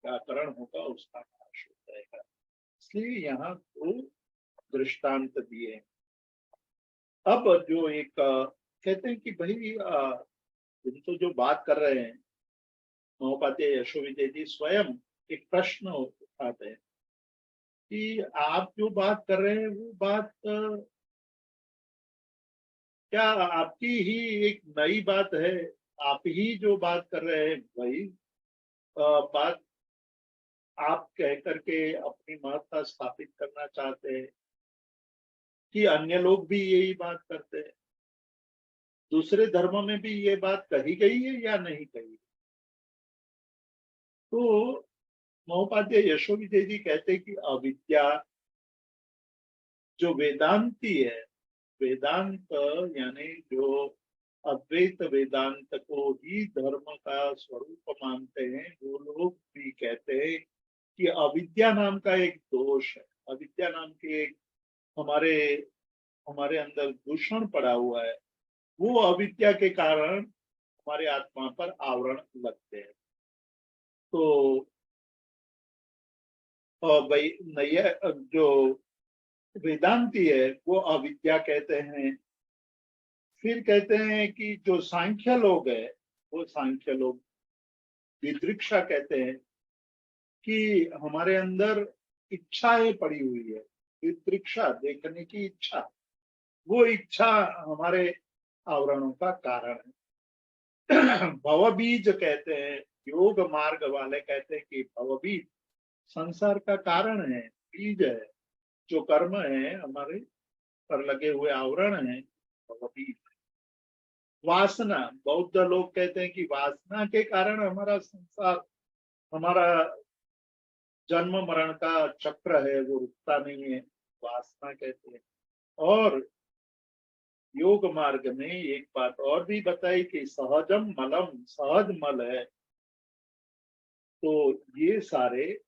व्याकरण होगा, उसका नाश हो जाएगा। इसलिए यहाँ दो दृष्टांत दिए। अब जो एक कहते हैं कि भाई तुम तो जो बात कर रहे हैं, महोपाध्याय यशोविजय जी स्वयं एक प्रश्न उठाते हैं कि आप जो बात कर रहे हैं वो बात क्या आपकी ही एक नई बात है? आप ही जो बात कर रहे हैं वही बात आप कह करके अपनी महत्ता स्थापित करना चाहते हैं कि अन्य लोग भी यही बात करते हैं? दूसरे धर्मों में भी ये बात कही गई है या नहीं कही? तो महोपाध्याय यशोविजय जी कहते हैं कि अविद्या जो वेदांती है, वेदांत यानी जो अद्वैत वेदांत को ही धर्म का स्वरूप मानते हैं, वो लोग भी कहते हैं कि अविद्या नाम का एक दोष है, अविद्या नाम के एक हमारे हमारे अंदर दूषण पड़ा हुआ है, वो अविद्या के कारण हमारे आत्मा पर आवरण लगते हैं। तो भाई नैया जो वेदांती है वो अविद्या कहते हैं। फिर कहते हैं कि जो सांख्य लोग है, वो सांख्य लोग विदृक्षा कहते हैं कि हमारे अंदर इच्छाएं पड़ी हुई है, विदृक्षा देखने की इच्छा, वो इच्छा हमारे आवरणों का कारण है। भवबीज कहते हैं, योग मार्ग वाले कहते हैं कि भवबीज संसार का कारण है, बीज है, जो कर्म है हमारे पर लगे हुए आवरण है, भवबीज। वासना, बौद्ध लोग कहते हैं कि वासना के कारण हमारा संसार, हमारा जन्म मरण का चक्र है वो रुकता नहीं है, वासना कहते हैं। और योग मार्ग में एक बात और भी बताई कि सहजम मलम, सहज मल है। तो ये सारे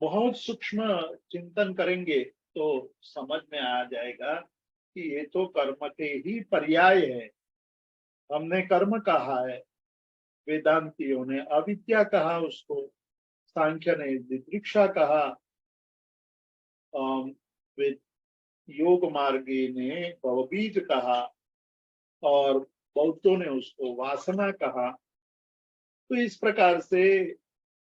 बहुत सूक्ष्म चिंतन करेंगे तो समझ में आ जाएगा कि ये तो कर्म के ही पर्याय है। हमने कर्म कहा है, वेदांतियों ने अविद्या कहा उसको, सांख्य ने दिदृक्षा कहा, वे योग मार्गी ने भवबीज कहा, और बौद्धों ने उसको वासना कहा। तो इस प्रकार से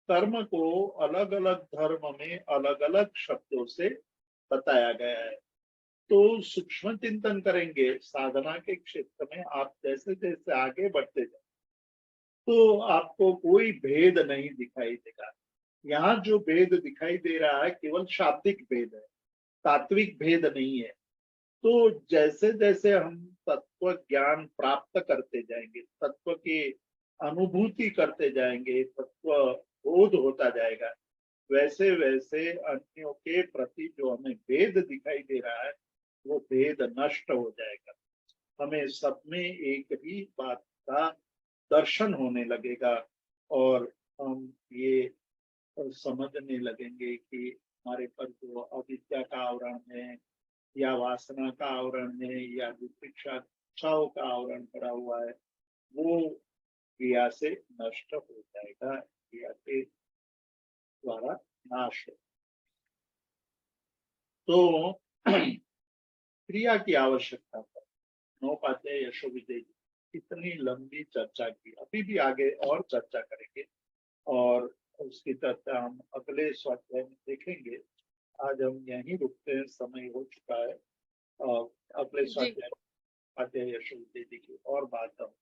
कर्म को अलग अलग धर्म में अलग अलग शब्दों से बताया गया है। तो सूक्ष्म चिंतन करेंगे साधना के क्षेत्र में, आप जैसे जैसे आगे बढ़ते जाए तो आपको कोई भेद नहीं दिखाई देगा। यहाँ जो भेद दिखाई दे रहा है केवल शाब्दिक भेद है, तात्विक भेद नहीं है। तो जैसे जैसे हम तत्व ज्ञान प्राप्त करते जाएंगे, तत्व की अनुभूति करते जाएंगे, तत्व बोध होता जाएगा, वैसे वैसे अन्यों के प्रति जो हमें भेद दिखाई दे रहा है वो भेद नष्ट हो जाएगा। हमें सब में एक ही बात का दर्शन होने लगेगा और हम ये समझने लगेंगे कि हमारे पर जो अविद्या का आवरण है या वासना का आवरण है या विशिक्षा इच्छाओं का आवरण पड़ा हुआ है, वो क्रिया से नष्ट हो जाएगा, क्रिया के द्वारा नाश हो। तो क्रिया की आवश्यकता पर महोपाध्याय यशोविजय जी इतनी लंबी चर्चा की, अभी भी आगे और चर्चा करेंगे और उसकी चर्चा हम अगले स्वाध्याय में देखेंगे। आज हम यहीं रुकते हैं, समय हो चुका है और अगले जी स्वाध्याय अध्याय यशोविजय जी की और बात हम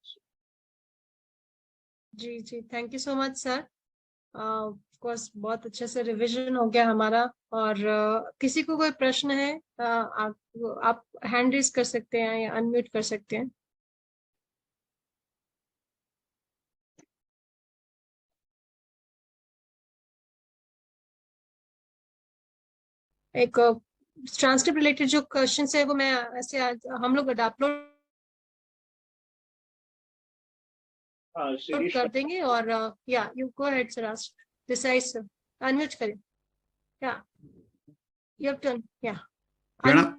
जी जी thank you so much sir. Course बहुत अच्छे से रिवीजन हो गया हमारा। और किसी को कोई प्रश्न है आप हैंड रेज कर सकते हैं या अनम्यूट कर सकते हैं। एक ट्रांसक्रिप्ट रिलेटेड जो क्वेश्चन है वो मैं ऐसे हम लोग अपलोड कर देंगे। और या you go ahead sir, decide sir, unmute करें। या योर टर्न। या प्रणाम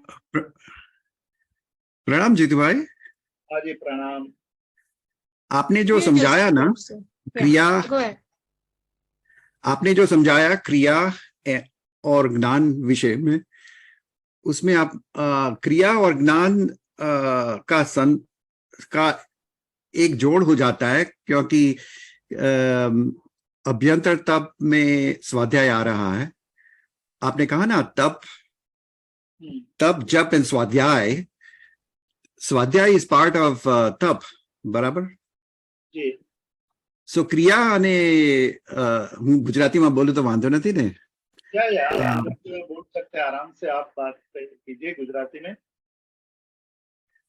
प्रणाम जीतू भाई। हाँ जी प्रणाम। आपने जो समझाया ना क्रिया, आपने जो समझाया क्रिया और ज्ञान विषय में, उसमें आप क्रिया और ज्ञान का एक जोड़ हो जाता है, क्योंकि अभ्यंतर तप में स्वाध्याय आ रहा है। आपने कहा ना तप, जप एंड स्वाध्याय સ્વાધ્યાય ઇઝ પાર્ટ ઓફ તપ, બરાબર? जी સો ક્રિયા અને હું ગુજરાતીમાં બોલું તો વાંધો નથી ને? या हाँ। आप बोल सकते हैं, आराम से आप बात कीजिए गुजराती में।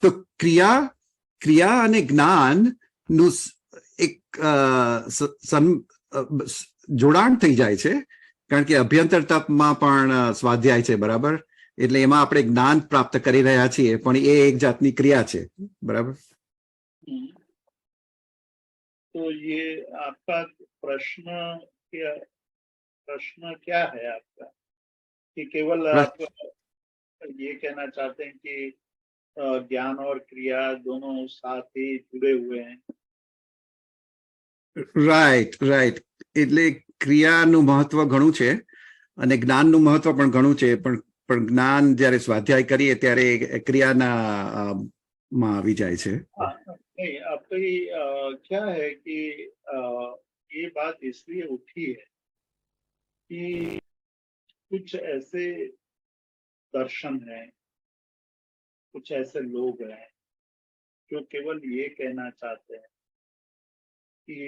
તો ક્રિયા ક્રિયા અને જ્ઞાન નું એક જોડાણ થઈ જાય છે, કારણ કે અભ્યંતર તપમાં પણ સ્વાધ્યાય છે, બરાબર? એટલે એમાં આપણે જ્ઞાન પ્રાપ્ત કરી રહ્યા છીએ, પણ એ એક જાતની ક્રિયા છે, બરાબર? तो ये आपका प्रश्न क्या है आपका, कि केवल आप ये कहना चाहते हैं कि ज्ञान और क्रिया दोनों साथ ही जुड़े हुए हैं? Right right. એટલે ક્રિયાનું મહત્વ ઘણું છે અને જ્ઞાનનું મહત્વ પણ ઘણું છે, પણ જ્ઞાન જ્યારે સ્વાધ્યાય કરીએ ત્યારે ક્રિયાના માં આવી જાય છે. नहीं, आपकी क्या है कि ये बात इसलिए उठी है कि कुछ ऐसे दर्शन हैं, कुछ ऐसे लोग हैं जो केवल ये कहना चाहते हैं कि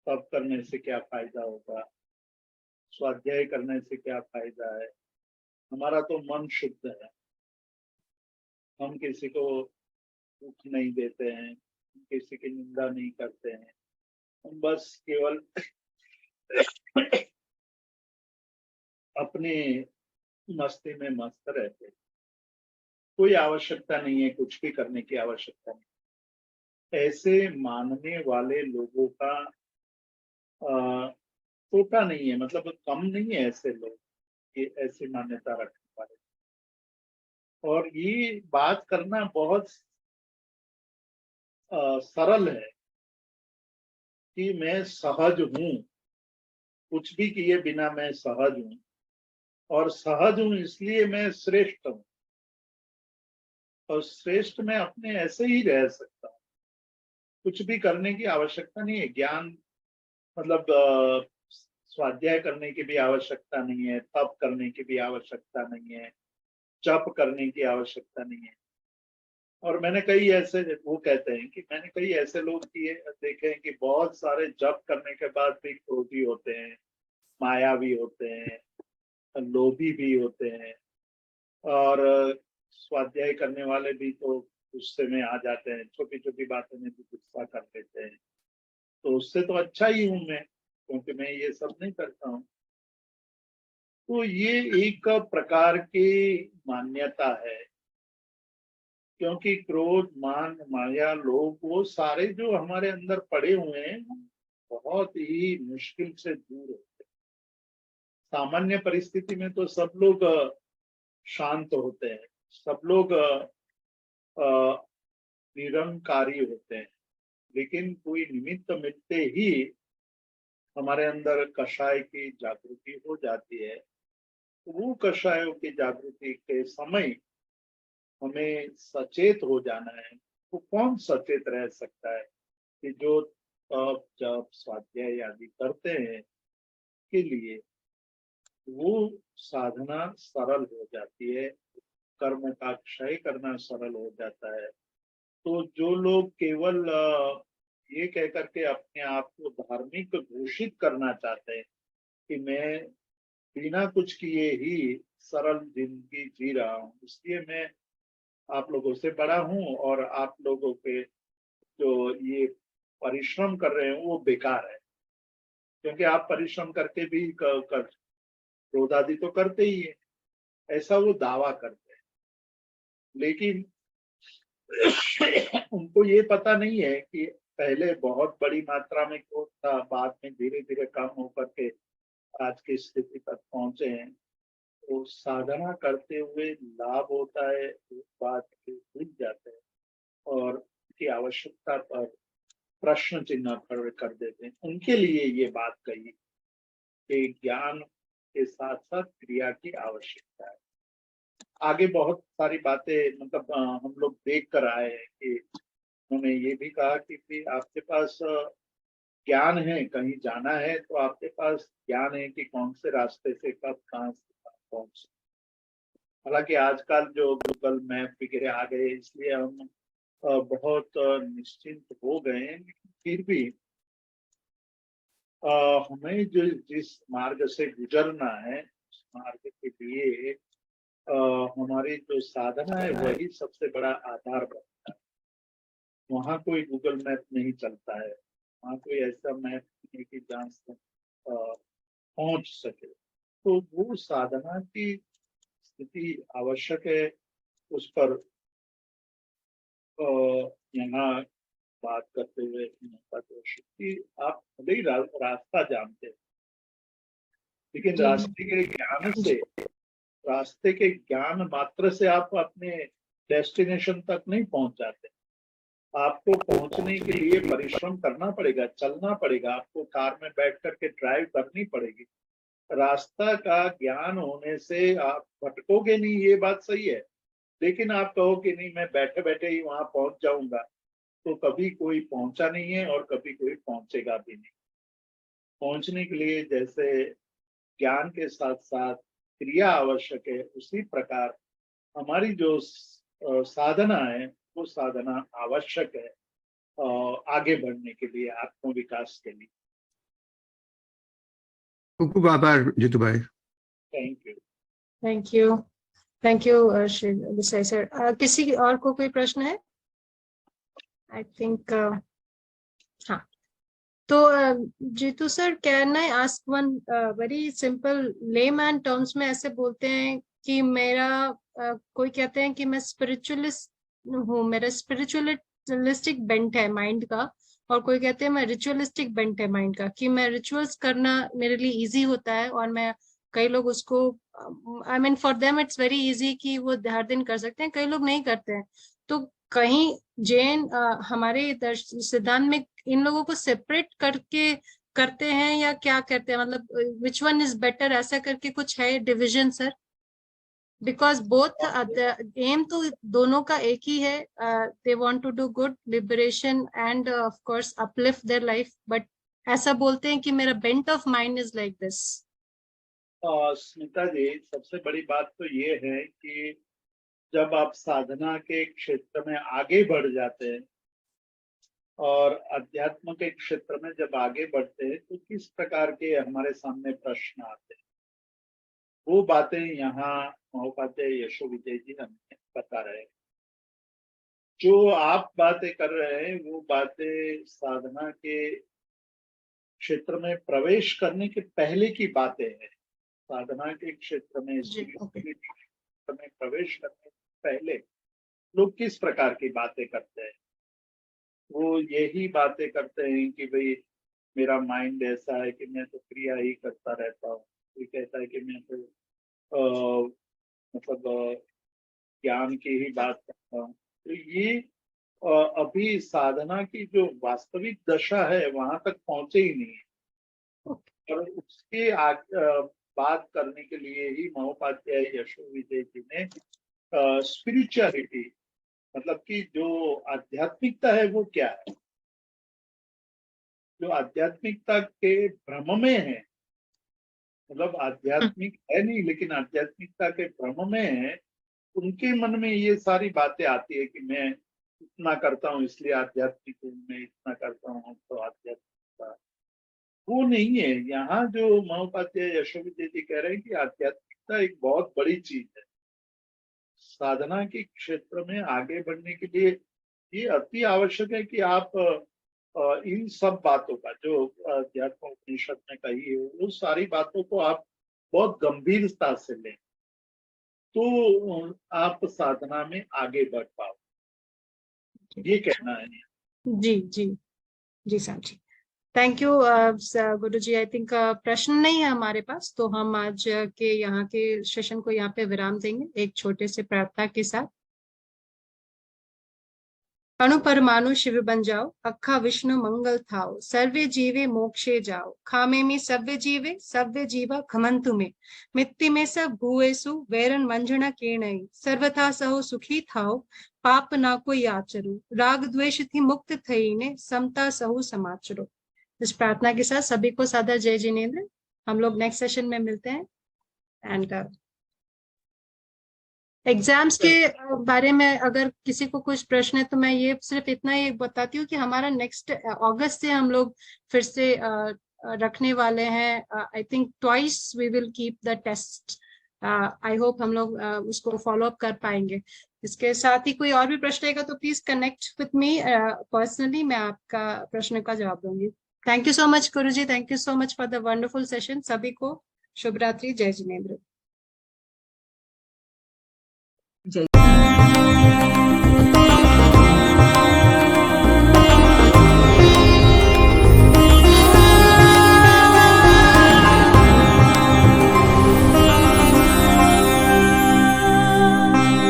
तप करने से क्या फायदा होगा, स्वाध्याय करने से क्या फायदा है, हमारा तो मन शुद्ध है, हम किसी को दुख नहीं देते हैं, किसी की निंदा नहीं करते हैं, हम बस केवल अपने मस्ती में मस्त रहते हैं। कोई आवश्यकता नहीं है, कुछ भी करने की आवश्यकता नहीं। ऐसे मानने वाले लोगों का छोटा नहीं है, मतलब कम नहीं है ऐसे लोग, ये ऐसी मान्यता रखने वाले। और ये बात करना बहुत सरल है कि मैं सहज हूं, कुछ भी किए बिना मैं सहज हूं, और सहज हूं इसलिए मैं श्रेष्ठ हूं, और श्रेष्ठ मैं अपने ऐसे ही रह सकता हूं, कुछ भी करने की आवश्यकता नहीं है। ज्ञान मतलब स्वाध्याय करने की भी आवश्यकता नहीं है, तप करने की भी आवश्यकता नहीं है, जप करने की आवश्यकता नहीं है। और मैंने कई ऐसे, वो कहते हैं कि मैंने कई ऐसे लोग किए देखे हैं कि बहुत सारे जप करने के बाद भी क्रोधी होते हैं, मायावी होते हैं, लोभी भी होते हैं, और स्वाध्याय करने वाले भी तो गुस्से में आ जाते हैं, छोटी छोटी बातों में भी गुस्सा कर लेते हैं। तो उससे तो अच्छा ही हूं मैं, क्योंकि मैं ये सब नहीं करता हूं। तो ये एक प्रकार की मान्यता है, क्योंकि क्रोध, मान, माया, लोभ, वो सारे जो हमारे अंदर पड़े हुए हैं बहुत ही मुश्किल से दूर होते हैं। सामान्य परिस्थिति में तो सब लोग शांत होते हैं, सब लोग निरंकारी होते हैं, लेकिन कोई निमित्त मिलते ही हमारे अंदर कषाय की जागृति हो जाती है। वो कषायों की जागृति के समय हमें सचेत हो जाना है। तो कौन सचेत रह सकता है कि जो तप जप स्वाध्याय आदि करते हैं के लिए वो साधना सरल हो जाती है, कर्म का क्षय करना सरल हो जाता है। तो जो लोग केवल ये कह करके अपने आप को धार्मिक घोषित करना चाहते हैं कि मैं बिना कुछ किए ही सरल जिंदगी जी रहा हूँ, इसलिए मैं आप लोगों से बड़ा हूं, और आप लोगों के जो ये परिश्रम कर रहे हैं वो बेकार है, क्योंकि आप परिश्रम करके भी क्रोध आदि तो करते ही है, ऐसा वो दावा करते हैं। लेकिन उनको ये पता नहीं है कि पहले बहुत बड़ी मात्रा में क्रोध था, बाद में धीरे धीरे कम होकर के आज की स्थिति तक पहुंचे हैं। तो साधना करते हुए लाभ होता है, उस बात के भूल जाते हैं और की आवश्यकता पर प्रश्न चिन्ह खड़े कर देते हैं। उनके लिए ये बात कही कि ज्ञान के साथ साथ क्रिया की आवश्यकता है। आगे बहुत सारी बातें मतलब हम लोग देख कर आए हैं कि उन्होंने ये भी कहा कि आपके पास ज्ञान है, कहीं जाना है तो आपके पास ज्ञान है कि कौन से रास्ते से कब कहाँ से कहाँ पहुंच। हालांकि आजकल जो गूगल मैप वगैरह आ गए इसलिए हम बहुत निश्चिंत हो गए हैं, लेकिन फिर भी हमें जो जिस मार्ग से गुजरना है उस मार्ग के लिए हमारी जो साधना है वही सबसे बड़ा आधार बनता है। वहाँ कोई गूगल मैप नहीं चलता है, वहाँ कोई ऐसा मैप नहीं कि जहाँ से पहुंच सके। तो वो साधना की स्थिति आवश्यक है, उस पर यहाँ बात करते हुए कि आप भले ही रास्ता जानते हैं, लेकिन जी रास्ते के ज्ञान मात्र से आप अपने डेस्टिनेशन तक नहीं पहुंच जाते। आपको पहुंचने के लिए परिश्रम करना पड़ेगा, चलना पड़ेगा, आपको कार में बैठ करके ड्राइव करनी पड़ेगी। रास्ता का ज्ञान होने से आप भटकोगे नहीं, ये बात सही है, लेकिन आप कहो कि नहीं मैं बैठे बैठे ही वहां पहुंच जाऊंगा, तो कभी कोई पहुंचा नहीं है और कभी कोई पहुंचेगा भी नहीं। पहुंचने के लिए जैसे ज्ञान के साथ साथ क्रिया आवश्यक है, उसी प्रकार हमारी जो साधना है वो साधना आवश्यक है आगे बढ़ने के लिए, आत्म विकास के लिए। खूब खूब आभार जीतू भाई। Thank you. Thank you. Thank you Shri Desai sir. किसी और को कोई प्रश्न है? आई थिंक हाँ, तो Jeetu sir, can I ask one very simple layman terms में ऐसे बोलते हैं कि मेरा कोई कहते हैं कि मैं स्पिरिचुअलिस्ट हूँ, मेरा स्पिरिचुअलिस्टिक बेंट है माइंड का, और कोई कहते हैं मैं रिचुअलिस्टिक बेंट है माइंड का, कि मैं रिचुअल्स करना मेरे लिए इजी होता है, और मैं कई लोग उसको I mean for them it's very easy कि वो हर दिन कर सकते हैं, कई लोग नहीं करते हैं। तो कहीं जैन हमारे सिद्धांत में इन लोगों को सेपरेट करके करते हैं या क्या कहते हैं, मतलब विच वन इज बेटर, ऐसा करके कुछ है division sir? Because both aim तो दोनों का एक ही है, they want to do good liberation and of course uplift their life, but ऐसा बोलते हैं कि मेरा bent of mind is like this. Smita ji, सबसे बड़ी बात तो ये है कि जब आप साधना के क्षेत्र में आगे बढ़ जाते हैं और अध्यात्म के क्षेत्र में जब आगे बढ़ते हैं तो किस प्रकार के हमारे सामने प्रश्न आते हैं, वो बातें यहाँ महोपाध्याय यशो विजय जी हमें बता रहे हैं। जो आप बातें कर रहे हैं वो बातें साधना के क्षेत्र में प्रवेश करने के पहले की बातें हैं। साधना के क्षेत्र में, स्पिरिचुअलिटी के क्षेत्र में प्रवेश करने से पहले लोग किस प्रकार की बातें करते हैं? वो यही बातें करते हैं कि भाई मेरा माइंड ऐसा है कि मैं तो क्रिया ही करता रहता हूँ, कोई कहता है कि मैं तो मतलब ज्ञान की ही बात करता हूँ। तो ये अभी साधना की जो वास्तविक दशा है वहां तक पहुंचे ही नहीं है, और उसके बात करने के लिए ही महोपाध्याय यशो विजय जी ने स्पिरिचुअलिटी मतलब कि जो आध्यात्मिकता है वो क्या है, जो आध्यात्मिकता के भ्रम में है, मतलब आध्यात्मिक है नहीं लेकिन आध्यात्मिकता के भ्रम में है, उनके मन में ये सारी बातें आती है कि मैं इतना करता हूँ इसलिए आध्यात्मिक हूँ, मैं इतना करता हूँ तो आध्यात्मिकता। वो नहीं है। यहाँ जो महोपाध्याय यशो विजय जी कह रहे हैं कि आध्यात्मिकता एक बहुत बड़ी चीज है। साधना के क्षेत्र में आगे बढ़ने के लिए ये अति आवश्यक है कि आप इन सब बातों का जो अध्यात्म उपनिषद में कही है वो सारी बातों को आप बहुत गंभीरता से लें, तो आप साधना में आगे बढ़ पाओ, ये कहना है। जी जी जी sir ji, thank you Guru ji. I think प्रश्न नहीं है हमारे पास, तो हम आज के यहाँ के सेशन को यहाँ पे विराम देंगे एक छोटे से प्रार्थना के साथ। अणु परमाणु शिव बन जाओ, अखा विष्णु मंगल थाओ, सर्वे जीवे मोक्षे जाओ, खामे में सव्य जीवा खमंतु में, मित्ति में सब भूएसु वैरन वंजना कीर्णई, सर्वथा सहो सुखी थाओ, पाप ना कोई आचरो, राग द्वेष थी मुक्त थई ने, समता सहु समाचरो। इस प्रार्थना के साथ सभी को सादर जय जिनेन्द्र। हम लोग नेक्स्ट सेशन में मिलते हैं एंड एग्जाम्स के बारे में अगर किसी को कुछ प्रश्न है तो मैं ये सिर्फ इतना ही बताती हूँ कि हमारा नेक्स्ट अगस्त से हम लोग फिर से रखने वाले हैं। I think twice we will keep the test. I hope हम लोग उसको फॉलो अप कर पाएंगे। इसके साथ ही कोई और भी प्रश्न रहेगा तो please connect with me personally, मैं आपका प्रश्न का जवाब दूंगी। Thank you so much Guruji, thank you so much for the wonderful session. सभी को शुभ रात्रि, जय जिनेंद्र।